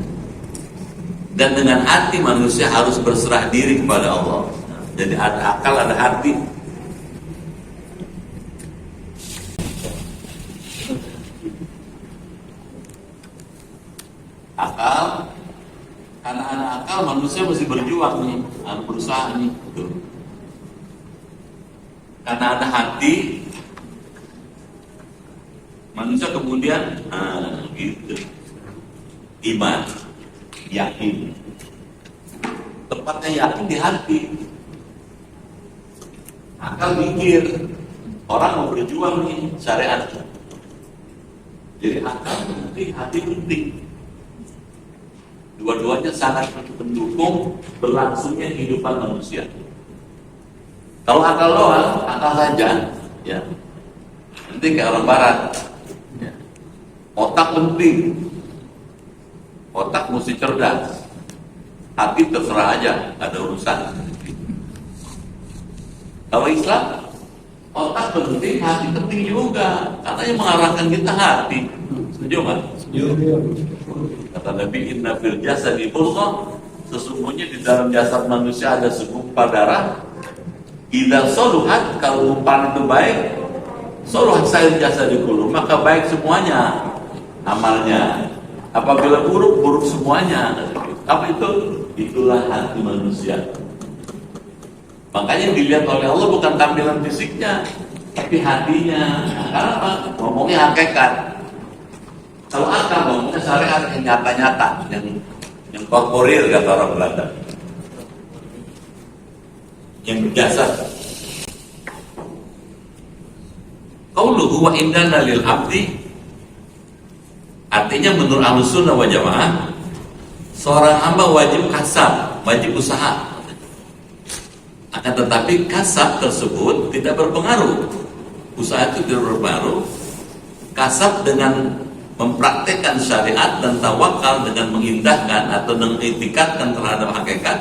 Dan dengan hati manusia harus berserah diri kepada Allah. Jadi ada akal, ada hati. Akal, karena ada akal manusia mesti berjuang nih, harus berusaha nih. Tuh. Karena ada hati, manusia kemudian gitu. Iman, yakin. Tepatnya yakin di hati. Akal mikir, orang mau berjuang nih syariat. Jadi akal penting, hati penting. Dua-duanya sangat mendukung berlangsungnya kehidupan manusia. Kalau akal doang, akal saja, ya. Nanti kayak orang barat, ya. Otak penting, otak mesti cerdas, hati terserah aja, ada urusan. Kalau Islam, otak penting, hati penting juga, karena yang mengarahkan kita hati. Setuju nggak? Kata Nabi, inna fil jasadi mudghah, sesungguhnya di dalam jasad manusia ada segumpal darah. Idza saluhat, kalau gumpalan itu baik, saluhat sair jasadi kullu, maka baik semuanya amalnya. Apabila buruk, buruk semuanya. Apa itu? Itulah hati manusia. Makanya dilihat oleh Allah bukan tampilan fisiknya, tapi hatinya. Karena apa? Ngomongnya hakikat. Kalau akal ngomongnya syariat yang nyata-nyata, yang korporir kata orang Belanda, yang berjasa. Qauluhu wa indana lil abdi, artinya menurut Ahlussunnah wal Jamaah, seorang hamba wajib kasab, wajib usaha. Akan tetapi kasab tersebut tidak berpengaruh. Usaha itu tidak berpengaruh. Kasab dengan mempraktekkan syariat dan tawakal dengan mengindahkan atau mengitikadkan terhadap hakikat.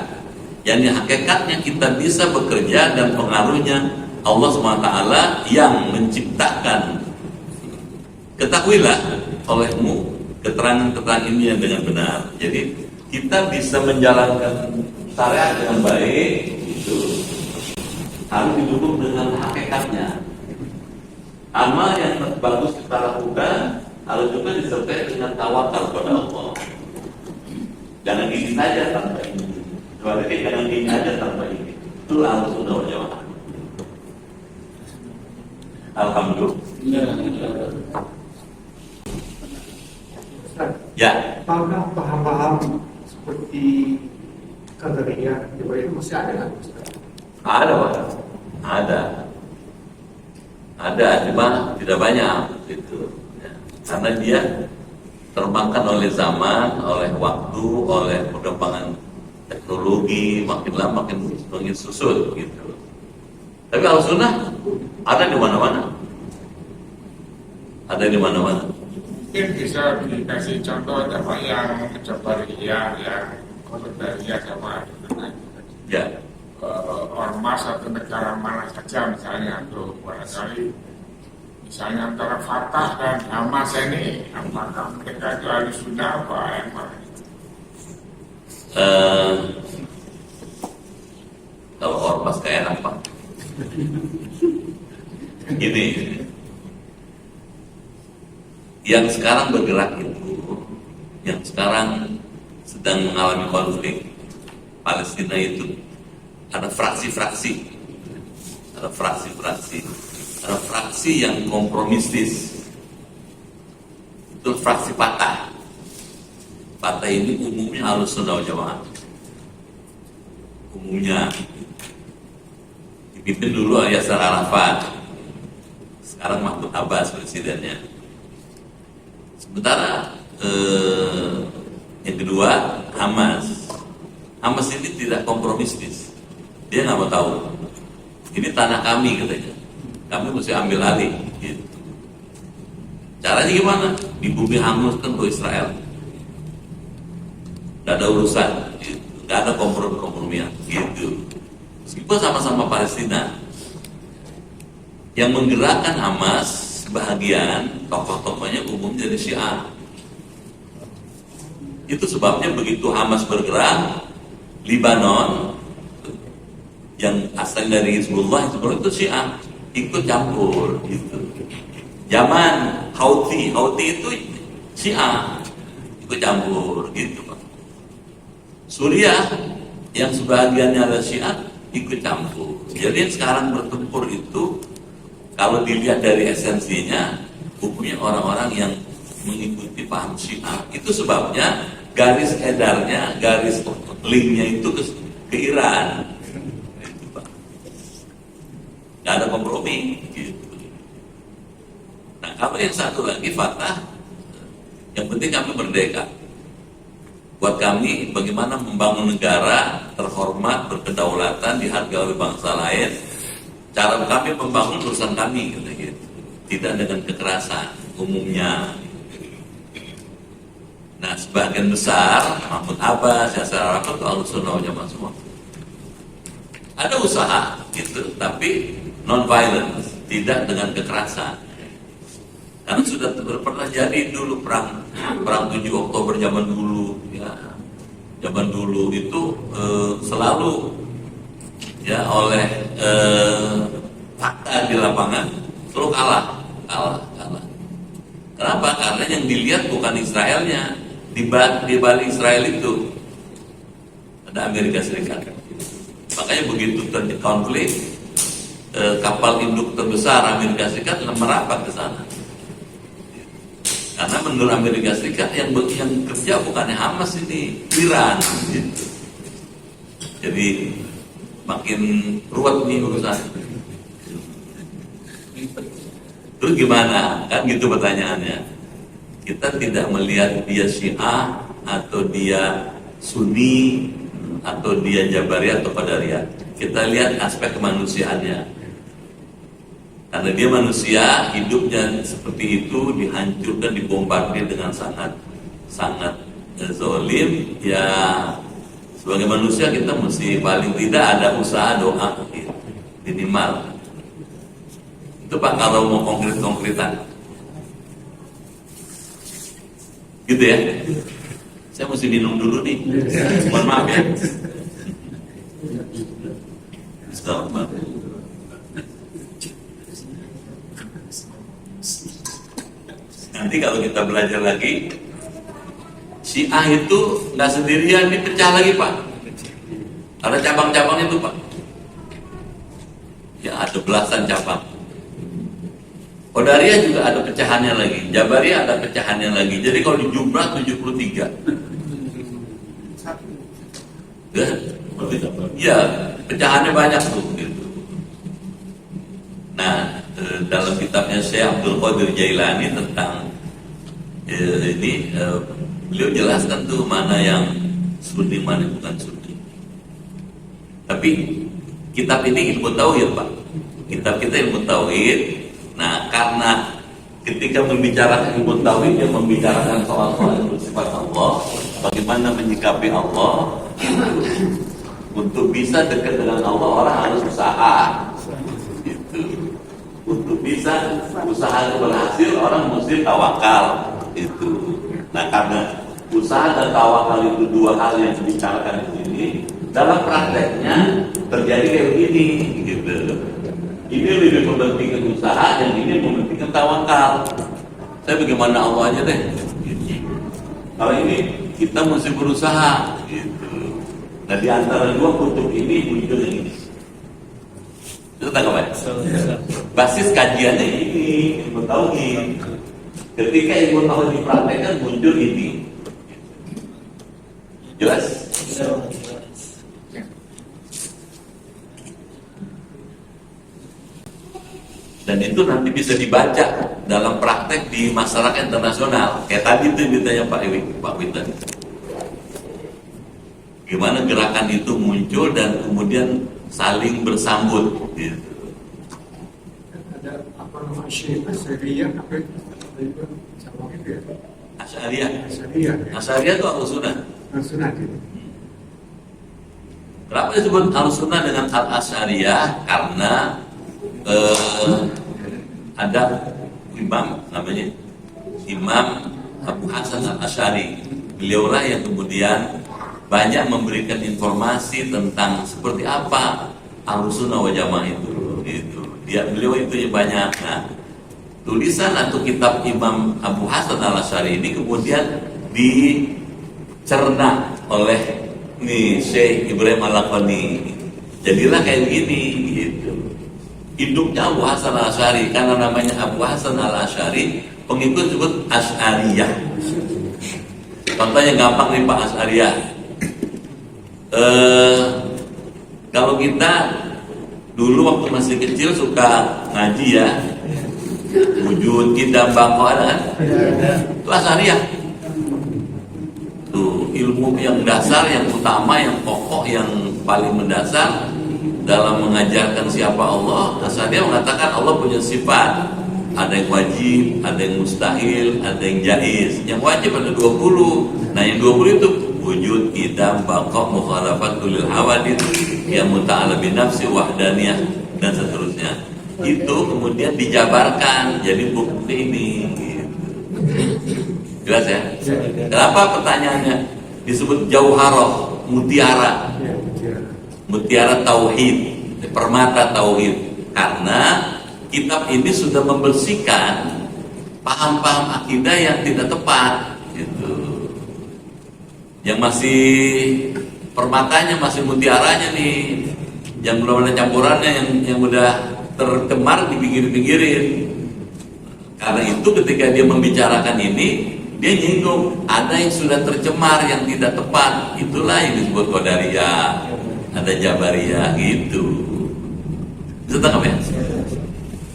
Yang hakikatnya kita bisa bekerja dan pengaruhnya Allah SWT yang menciptakan. Ketahuilah olehmu keterangan-keterangan ini yang dengan benar. Jadi kita bisa menjalankan syariat dengan baik itu harus didukung dengan hakikatnya. Amal yang bagus kita lakukan harus juga disertai dengan tawakal kepada Allah. Jangan gini saja tanpa ini. Berarti jangan gini aja tanpa ini. Itulah Ahlussunnah wal Jamaah. Alhamdulillah. Ya. Apakah paham-paham seperti Qadariyah itu masih ada nggak? Ada, Pak. Ada, cuma tidak banyak gitu. Ya. Karena dia termakan oleh zaman, oleh waktu, oleh perkembangan teknologi, makin lama makin susut gitu. Tapi Ahlussunnah ada di mana-mana. Ada di mana-mana. Mungkin bisa dikasih contoh apa yang Jabariyah, yang Qadariyah sama Ya. ormas atau negara mana saja misalnya, atau barangkali misalnya antara Fatah dan Hamas ini, apakah mereka itu Ahlussunnah apa yang mana? Kalau ormas kayak apa? Gini, yang sekarang bergerak itu, yang sekarang sedang mengalami konflik Palestina itu, ada fraksi-fraksi, ada fraksi yang kompromistis. Itu fraksi Fatah. Fatah ini umumnya Ahlussunnah wal Jamaah. Umumnya dipimpin dulu Yasser Arafat, sekarang Mahmud Abbas presidennya. Sementara yang kedua Hamas ini tidak kompromistis. Dia nggak mau tahu, ini tanah kami katanya, kami mesti ambil alih gitu. Caranya gimana? Di bumi hanguskan ke Israel, nggak ada urusan gitu. Nggak ada kompromi-kompromian gitu. Meskipun sama-sama Palestina, yang menggerakkan Hamas sebahagian tokoh-tokohnya umumnya dari Syiah. Itu sebabnya begitu Hamas bergerak, Libanon yang asalnya dari Hizbullah itu Syiah ikut campur gitu. Yaman, Houthi itu Syiah ikut campur gitu, Pak. Suriah yang sebagiannya ada Syiah ikut campur. Jadi yang sekarang bertempur itu kalau dilihat dari esensinya hukumnya orang-orang yang mengikuti paham Syiah. Itu sebabnya garis edarnya, garis linknya itu ke Iran. Itu, Pak. Gak ada kompromi gitu. Nah, kalau yang satu lagi Fatah, yang penting kami merdeka. Buat kami bagaimana membangun negara terhormat, berkedaulatan, dihargai oleh bangsa lain. Cara kami membangun urusan kami gitu. Tidak dengan kekerasan umumnya. sebagian besar Mahmud Abbas, Yasir Arafat itu Ahlussunnah wal Jamaah semua. Ada usaha gitu, tapi non violence, tidak dengan kekerasan. Karena sudah pernah jadi dulu perang 7 Oktober zaman dulu, ya. Zaman dulu itu selalu ya oleh fakta di lapangan selalu kalah. Kenapa? Karena yang dilihat bukan Israelnya, di balik Israel itu ada Amerika Serikat. Makanya begitu terjadi konflik, kapal induk terbesar Amerika Serikat merapat ke sana. Karena menurut Amerika Serikat yang kerja bukannya Hamas ini, Iran. Gitu. Jadi makin ruwet nih urusan. Terus gimana? Kan gitu pertanyaannya. Kita tidak melihat dia Syiah atau dia Sunni atau dia Jabariyah atau Qadariyah. Kita lihat aspek kemanusiaannya. Karena dia manusia, hidupnya seperti itu, dihancurkan, dibombardir dengan sangat zalim. Ya, sebagai manusia kita mesti paling tidak ada usaha doa minimal. Itu Pak kalau mau konkret-konkretan. Gitu ya. Saya mesti minum dulu nih. Mohon maaf ya. Nanti kalau kita belajar lagi, Syiah itu nggak sendirian, dipecah lagi Pak. Ada cabang-cabang itu Pak. Ya ada belasan cabang. Qadariyah juga ada pecahannya lagi, Jabariyah ada pecahannya lagi. Jadi kalau dijumlah 73. Ya, pecahannya banyak tuh. Gitu. Nah, dalam kitabnya Syekh Abdul Qadir Jailani tentang ini, beliau jelaskan tuh mana yang Sunni, mana yang bukan Sunni. Tapi kitab ini ilmu tauhid Pak. Kitab kita ilmu tauhid. Nah, karena ketika membicarakan ilmu tauhid, yang membicarakan soal-soal sifat Allah, bagaimana menyikapi Allah, untuk bisa dekat dengan Allah orang harus usaha. Gitu. Untuk bisa usaha berhasil orang mesti tawakal. Itu. Nah, karena usaha dan tawakal itu dua hal yang dibicarakan di sini, dalam prakteknya terjadi kayak begini, gitu. Ini lebih mementingkan usaha, yang ini mementingkan tawakal. Saya bagaimana Allah aja deh. Kalau ini kita mesti berusaha. Gitu. Nah di antara dua kutub ini muncul yang ini. Itu tak apa? Basis kajiannya ini ilmu tauhid. Ketika ilmu tauhid dipraktekkan muncul ini. Jelas? Dan itu nanti bisa dibaca dalam praktek di masyarakat internasional. Kayak tadi itu ditanya Pak Witan. Gimana gerakan itu muncul dan kemudian saling bersambut. Gitu. Ada apa nama Asy'ariyah apa itu? Cabang itu ya? Asy'ariyah. Asy'ariyah. Asy'ariyah itu Ahlussunnah. Ahlussunnah gitu. Kenapa disebut Ahlussunnah dengan Al-Asy'ariyah? Karena ada imam namanya Imam Abu Hasan Al-Asy'ari. Beliaulah yang kemudian banyak memberikan informasi tentang seperti apa Ahlussunnah wal Jamaah itu. Beliau itu banyak. Nah, tulisan atau kitab Imam Abu Hasan Al-Asy'ari ini kemudian dicerna oleh Syekh Ibrahim Al-Laqani. Jadilah kayak begini gitu. Hidupnya Abu Hasan Al-Asy'ari, karena namanya Abu Hasan Al-Asy'ari, pengikut sebut Asy'ariyah. Contohnya gampang nih Pak Asy'ariyah. Kalau kita dulu waktu masih kecil suka ngaji ya, wujud kita bangko ada kan? Itu Asy'ariyah. Tuh ilmu yang dasar, yang utama, yang pokok, yang paling mendasar dalam mengajarkan siapa Allah. Asy'ariyah mengatakan Allah punya sifat, ada yang wajib, ada yang mustahil, ada yang jaiz. Yang wajib ada 20. Nah, yang 20 itu wujud, idam, baqa, mukhalafatul lil hawadits, yang muta'ala bin nafsi, wahdaniyah, dan seterusnya. Itu kemudian dijabarkan jadi bukti ini gitu. Jelas ya? Kenapa pertanyaannya disebut jauharah, mutiara? Mutiara tauhid, permata tauhid. Karena kitab ini sudah membersihkan paham-paham akidah yang tidak tepat gitu. Yang masih permatanya, masih mutiaranya nih, yang belum ada campurannya, yang udah tercemar dipinggir-pinggirin. Karena itu ketika dia membicarakan ini, dia nyinggung ada yang sudah tercemar, yang tidak tepat. Itulah yang disebut Qadariyah, ada Jabariyah gitu. Bisa tangkap ya?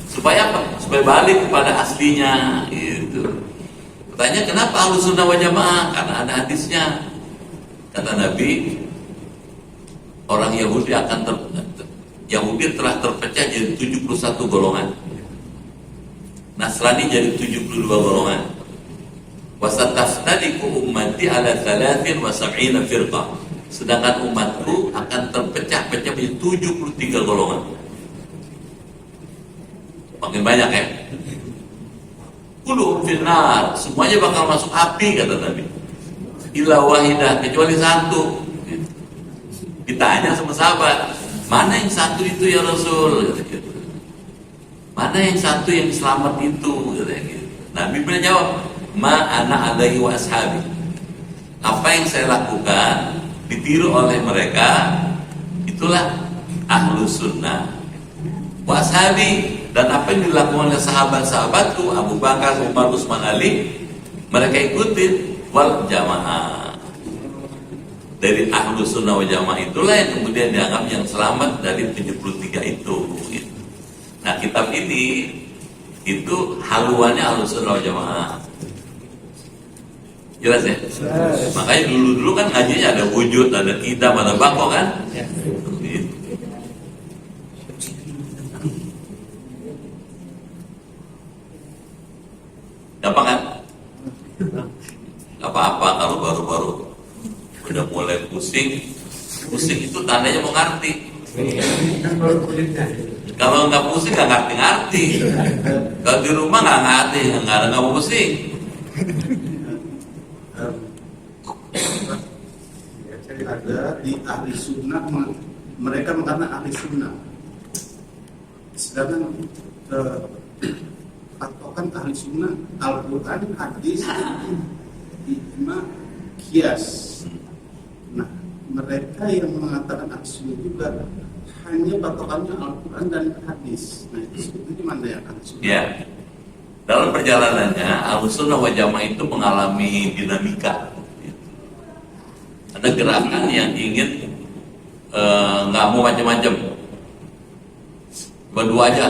Supaya apa? Supaya balik kepada aslinya gitu. Pertanyaan, kenapa Ahlus Sunnah wal Jamaah? Karena ada hadisnya. Kata Nabi, orang Yahudi Yahudi telah terpecah jadi 71 golongan. Nasrani jadi 72 golongan. Wasataftariqu ummati ala 73 firqah. Sedangkan umatku akan terpecah-pecah menjadi 73 golongan. Makin banyak ya. Kulluhum finnar, semuanya bakal masuk api kata Nabi. Illa wahidah, kecuali satu. Ditanya sama sahabat, mana yang satu itu ya Rasul? Mana yang satu yang selamat itu? Nabi pernah jawab, ma ana alaihi wa ashabi. Apa yang saya lakukan ditiru oleh mereka, itulah Ahlus Sunnah wa ashabi. Dan apa yang dilakukan oleh sahabat-sahabatku Abu Bakar, Umar, Utsman, Ali, mereka ikutin. Wal jamaah. Dari Ahlus Sunnah wal Jamaah itulah yang kemudian dianggap yang selamat dari 73 itu. Nah, kitab ini itu haluannya Ahlus Sunnah wal Jamaah. Jelas ya? Makanya dulu kan ngajinya ada wujud, ada idam, ada bako kan? Gitu. Gampang kan? Gak apa-apa kalau baru-baru udah mulai pusing itu tandanya mau ngerti. Kalau nggak pusing nggak ngerti. Kalau di rumah nggak ngerti, nggak mau pusing. Ada di ahli sunnah, mereka mengatakan ahli sunnah. Sedangkan patokan ahli sunnah Al-Quran, hadis, ijma, qiyas. Nah, mereka yang mengatakan ahli sunnah juga hanya patokannya Al-Quran dan hadis. Nah, itu sebetulnya mana yang ahli sunnah? Ya, dalam perjalanannya Ahlus Sunnah wal Jamaah itu mengalami dinamika. Ada gerakan yang ingin nggak mau macam-macam, berdua aja,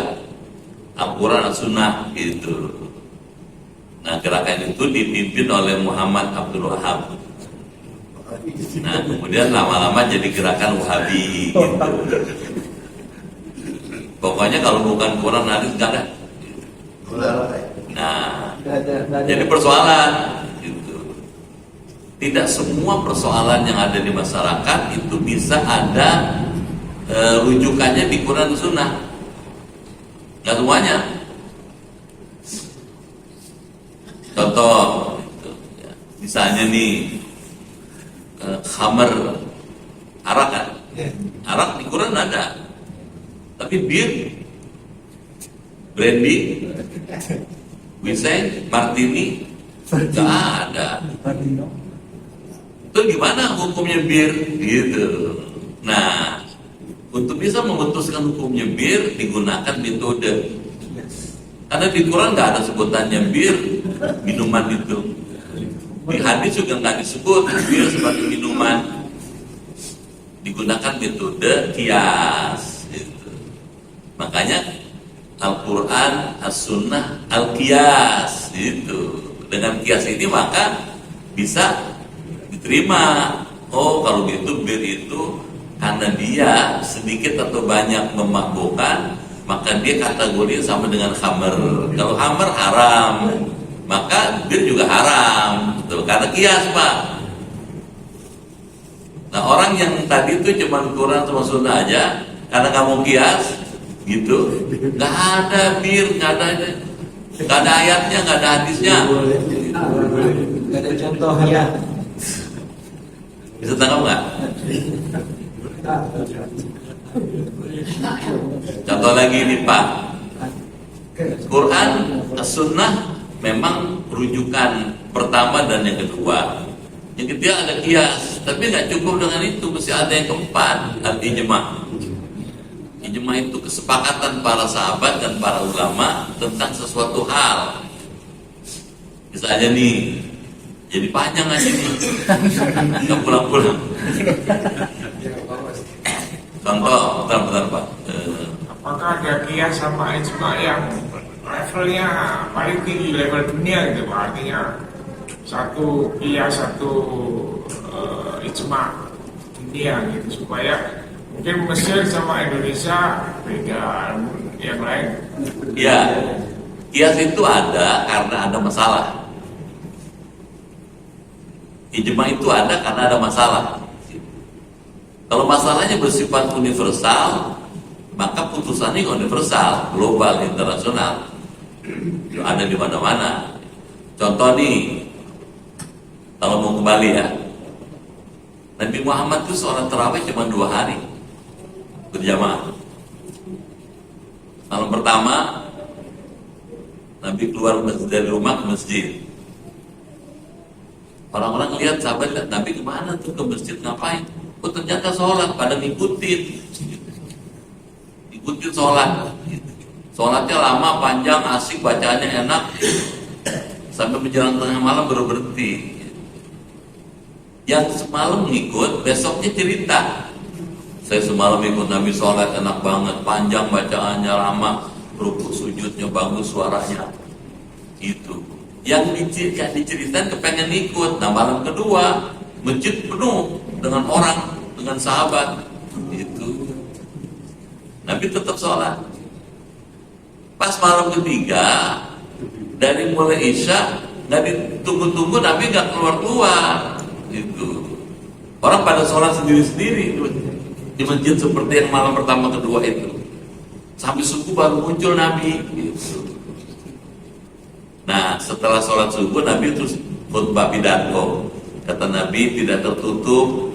Al-Quran dan Sunnah gitu. Nah, gerakan itu dipimpin oleh Muhammad Abdul Wahab. Nah, kemudian lama-lama jadi gerakan Wahabi gitu. Pokoknya kalau bukan Quran hadis nggak ada. Nah, jadi persoalan gitu. Tidak semua persoalan yang ada di masyarakat itu bisa ada rujukannya di Quran dan Sunnah. Nggak semuanya. Contoh, misalnya nih, khamar, arak kan? Arak di Quran ada, tapi bir, brandy, whisky, martini, nggak ada. Itu gimana hukumnya bir? Gitu. Nah, untuk bisa memutuskan hukumnya bir digunakan metode. Karena di Quran nggak ada sebutannya bir, minuman itu. Di hadis juga nggak disebut bir sebagai minuman. Digunakan metode qiyas. Gitu. Makanya Al-Quran, As-Sunnah, Al-Qiyas. Gitu. Dengan qiyas ini maka bisa diterima. Oh, kalau gitu bir itu karena dia sedikit atau banyak memabukkan, maka dia kategori sama dengan khamr. Kalau khamr haram, maka bir juga haram. Tuh, karena kias, Pak. Nah, orang yang tadi itu cuma Quran sama Sunnah aja, karena nggak mau kias, gitu, nggak ada bir, nggak ada ayatnya, nggak ada hadisnya. Nggak ada contohnya. Bisa tangkap nggak? Contoh lagi nih, Pak. Quran, Sunnah memang rujukan pertama dan yang kedua. Yang ketiga ada kias, tapi nggak cukup dengan itu, mesti ada yang keempat, al-ijma'. Ijma' itu kesepakatan para sahabat dan para ulama tentang sesuatu hal. Misalnya nih, jadi panjang aja nih, nggak pulang-pulang. Contoh, bentar Pak. Apakah ada kias sama ijma yang levelnya paling tinggi, level dunia gitu Pak? Artinya satu kias, satu ijma dunia gitu, supaya mungkin Mesir sama Indonesia beda yang lain. Ya, kias itu ada karena ada masalah. Ijma itu ada karena ada masalah. Kalau masalahnya bersifat universal, maka putusannya universal, global, internasional. Itu ada di mana-mana. Contoh nih, kalau mau kembali ya, Nabi Muhammad itu sholat tarawih cuma 2 hari berjamaah. Malam pertama, Nabi keluar dari rumah ke masjid. Orang-orang lihat, sahabat lihat, Nabi kemana tuh, ke masjid ngapain? Oh, ternyata sholat, pada ngikutin sholat. Sholatnya lama, panjang, asik, bacaannya enak, sampai menjelang tengah malam baru berhenti. Yang semalam ngikut, besoknya cerita, saya semalam ikut Nabi sholat enak banget, panjang bacaannya, lama, rukuk sujudnya bagus, suaranya. Itu yang diceritain kepengen ikut. Nah, malam kedua masjid penuh dengan orang, dengan sahabat. Itu Nabi tetap sholat. Pas malam ketiga, dari mulai Isya nggak ditunggu-tunggu, Nabi nggak keluar-keluar. Itu orang pada sholat sendiri-sendiri di masjid seperti yang malam pertama kedua itu. Sampai subuh baru muncul Nabi. Gitu. Nah, setelah sholat subuh Nabi terus khutbah pidato. Kata Nabi, tidak tertutup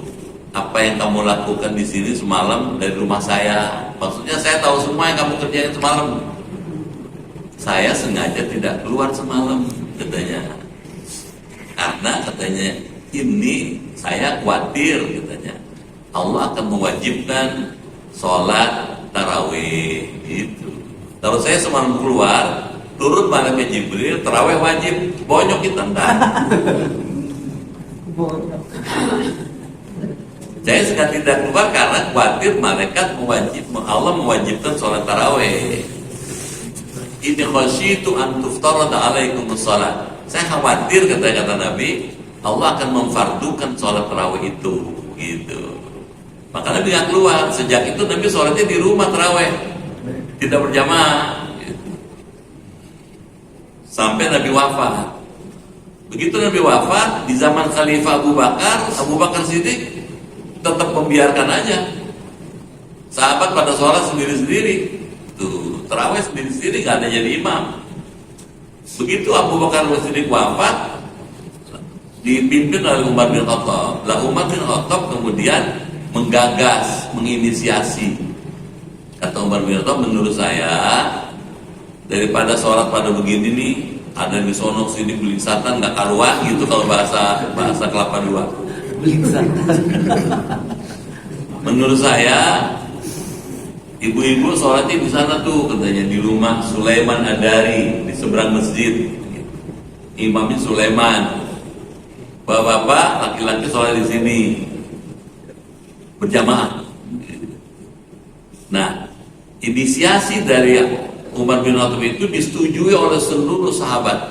apa yang kamu lakukan di sini semalam dari rumah saya. Maksudnya saya tahu semua yang kamu kerjain semalam. Saya sengaja tidak keluar semalam, katanya. Karena katanya ini saya khawatir, katanya Allah akan mewajibkan sholat tarawih itu. Kalau saya semalam keluar, turun malaikat Jibril, tarawih wajib, bonyok kita enggak. Saya sengaja tidak keluar karena khawatir malaikat Allah mewajibkan sholat tarawih. Ini khasyitu an tuftarada alaikumus shalah. Saya khawatir, kata Nabi, Allah akan memfardukan sholat tarawih itu, gitu. Maka Nabi nggak keluar. Sejak itu Nabi sholatnya di rumah tarawih, tidak berjamaah. Gitu. Sampai Nabi wafat. Begitu Nabi wafat, di zaman Khalifah Abu Bakar Siddiq tetap membiarkan aja. Sahabat pada sholat sendiri-sendiri, tuh tarawih sendiri-sendiri, nggak ada jadi imam. Begitu Abu Bakar Siddiq wafat, dipimpin oleh Umar bin Khattab. Lah Umar bin Khattab kemudian menggagas, menginisiasi. Kata Umar bin Khattab, menurut saya daripada sholat pada begini nih, ada di sono sini belingsatan nggak karuan gitu, kalau bahasa kelapa dua. Menurut saya ibu-ibu sholatnya di sana tuh, katanya di rumah Sulaiman Adari di seberang masjid. Imamnya Sulaiman. Bapak-bapak laki-laki sholat di sini berjamaah. Nah, inisiasi dari Umar bin Khattab itu disetujui oleh seluruh sahabat.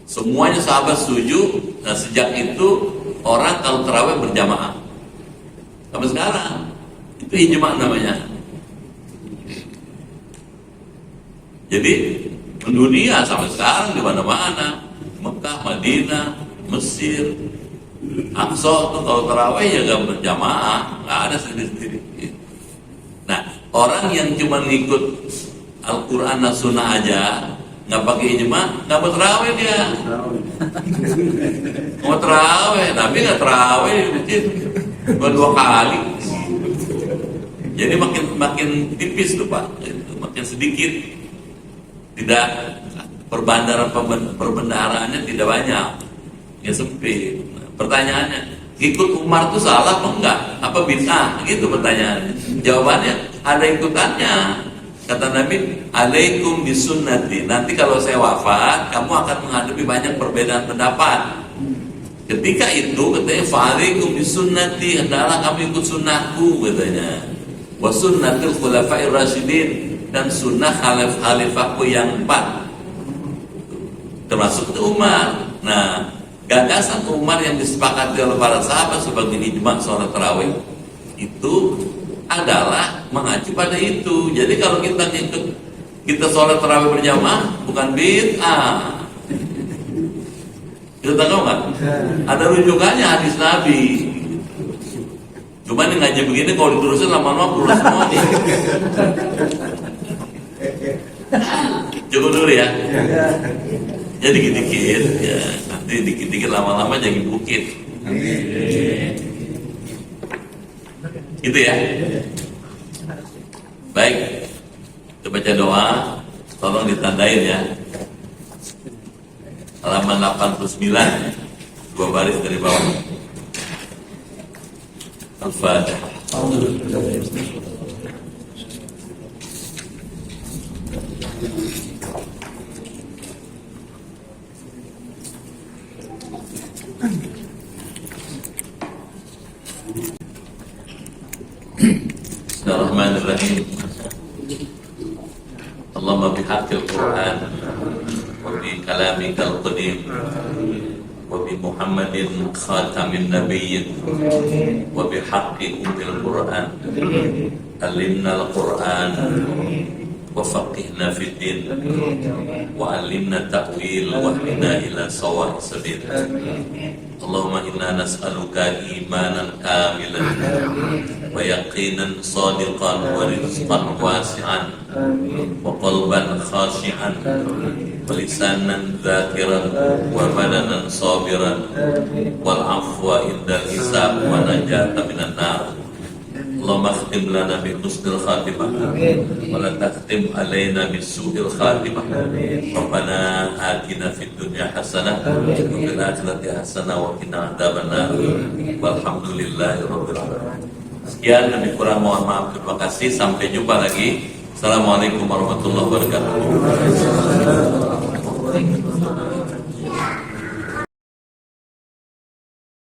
Semuanya sahabat setuju. Nah, sejak itu orang kalau tarawih berjamaah. Sampai sekarang itu ijma namanya. Jadi mendunia sampai sekarang di mana-mana, Mekah, Madinah, Mesir, Aqsa tuh kalau tarawih ya gak berjamaah, nggak ada sendiri-sendiri. Nah, orang yang cuma ngikut Al-Quran dan Sunnah aja, nggak pakai ijma, nggak mau tarawih dia. Mau tarawih, tapi nggak tarawih di masjid, dua kali. Jadi makin tipis tuh Pak, makin sedikit. Tidak, perbendaharaannya tidak banyak, ya sempit. Pertanyaannya, ikut Umar itu salah apa enggak? Apa bid'ah? Gitu pertanyaannya. Jawabannya, ada ikutannya. Kata Nabi, alaikum bisunnati. Nanti kalau saya wafat, kamu akan menghadapi banyak perbedaan pendapat. Ketika itu katanya, fa'alaikum bisunnati, hendaklah kamu ikut sunnahku katanya. Wa sunnatul khulafair rasyidin, dan sunnah khalifahku yang 4. Termasuk itu Umar. Nah, gagasan Umar yang disepakati oleh para sahabat sebagai ijma sholat tarawih itu adalah mengacu pada itu. Jadi kalau kita sholat tarawih berjamaah bukan bid'ah. Kita tahu nggak? Ada rujukannya hadis Nabi. Cuma nih ngaji begini kalau diterusin lama-lama kurus semua nih. Cukup dulu ya. Jadi dikit-dikit ya. Nanti dikit-dikit lama-lama jadi bukit. Gitu ya. Baik. Kita baca doa. Tolong ditandain ya. Halaman 89, 2 baris dari bawah. Al-Fatihah. Bismillahirrahmanirrahim. Allahumma bihaqqil Qur'an wa bi kalamikal qadim wa bi Muhammadin khatamin nabiyyin wa bi haqqi ummil Qur'an alimna al-Qur'an wa faqihna fid din wa alimna ta'wil wa hdina ila sawa'is sabil. Allahumma inna nas'aluka imanan kamilan wa yaqinan sadiqan wa rizqan wasi'an wa qalban khashi'an wa lisanan dhakiran wa badanan sabiran wal afwa indal hisab wa najata minan nar. Allahumma khtim lana bi husnil khatimah wa la takhtim alaina bi su'il khatimah. Rabbana atina fid dunya hasanah wa fil akhirati hasanah wa qina adzabannar. Walhamdulillahi rabbil alamin. Sekian, lebih kurang mohon maaf, terima kasih. Sampai jumpa lagi. Assalamualaikum warahmatullahi wabarakatuh.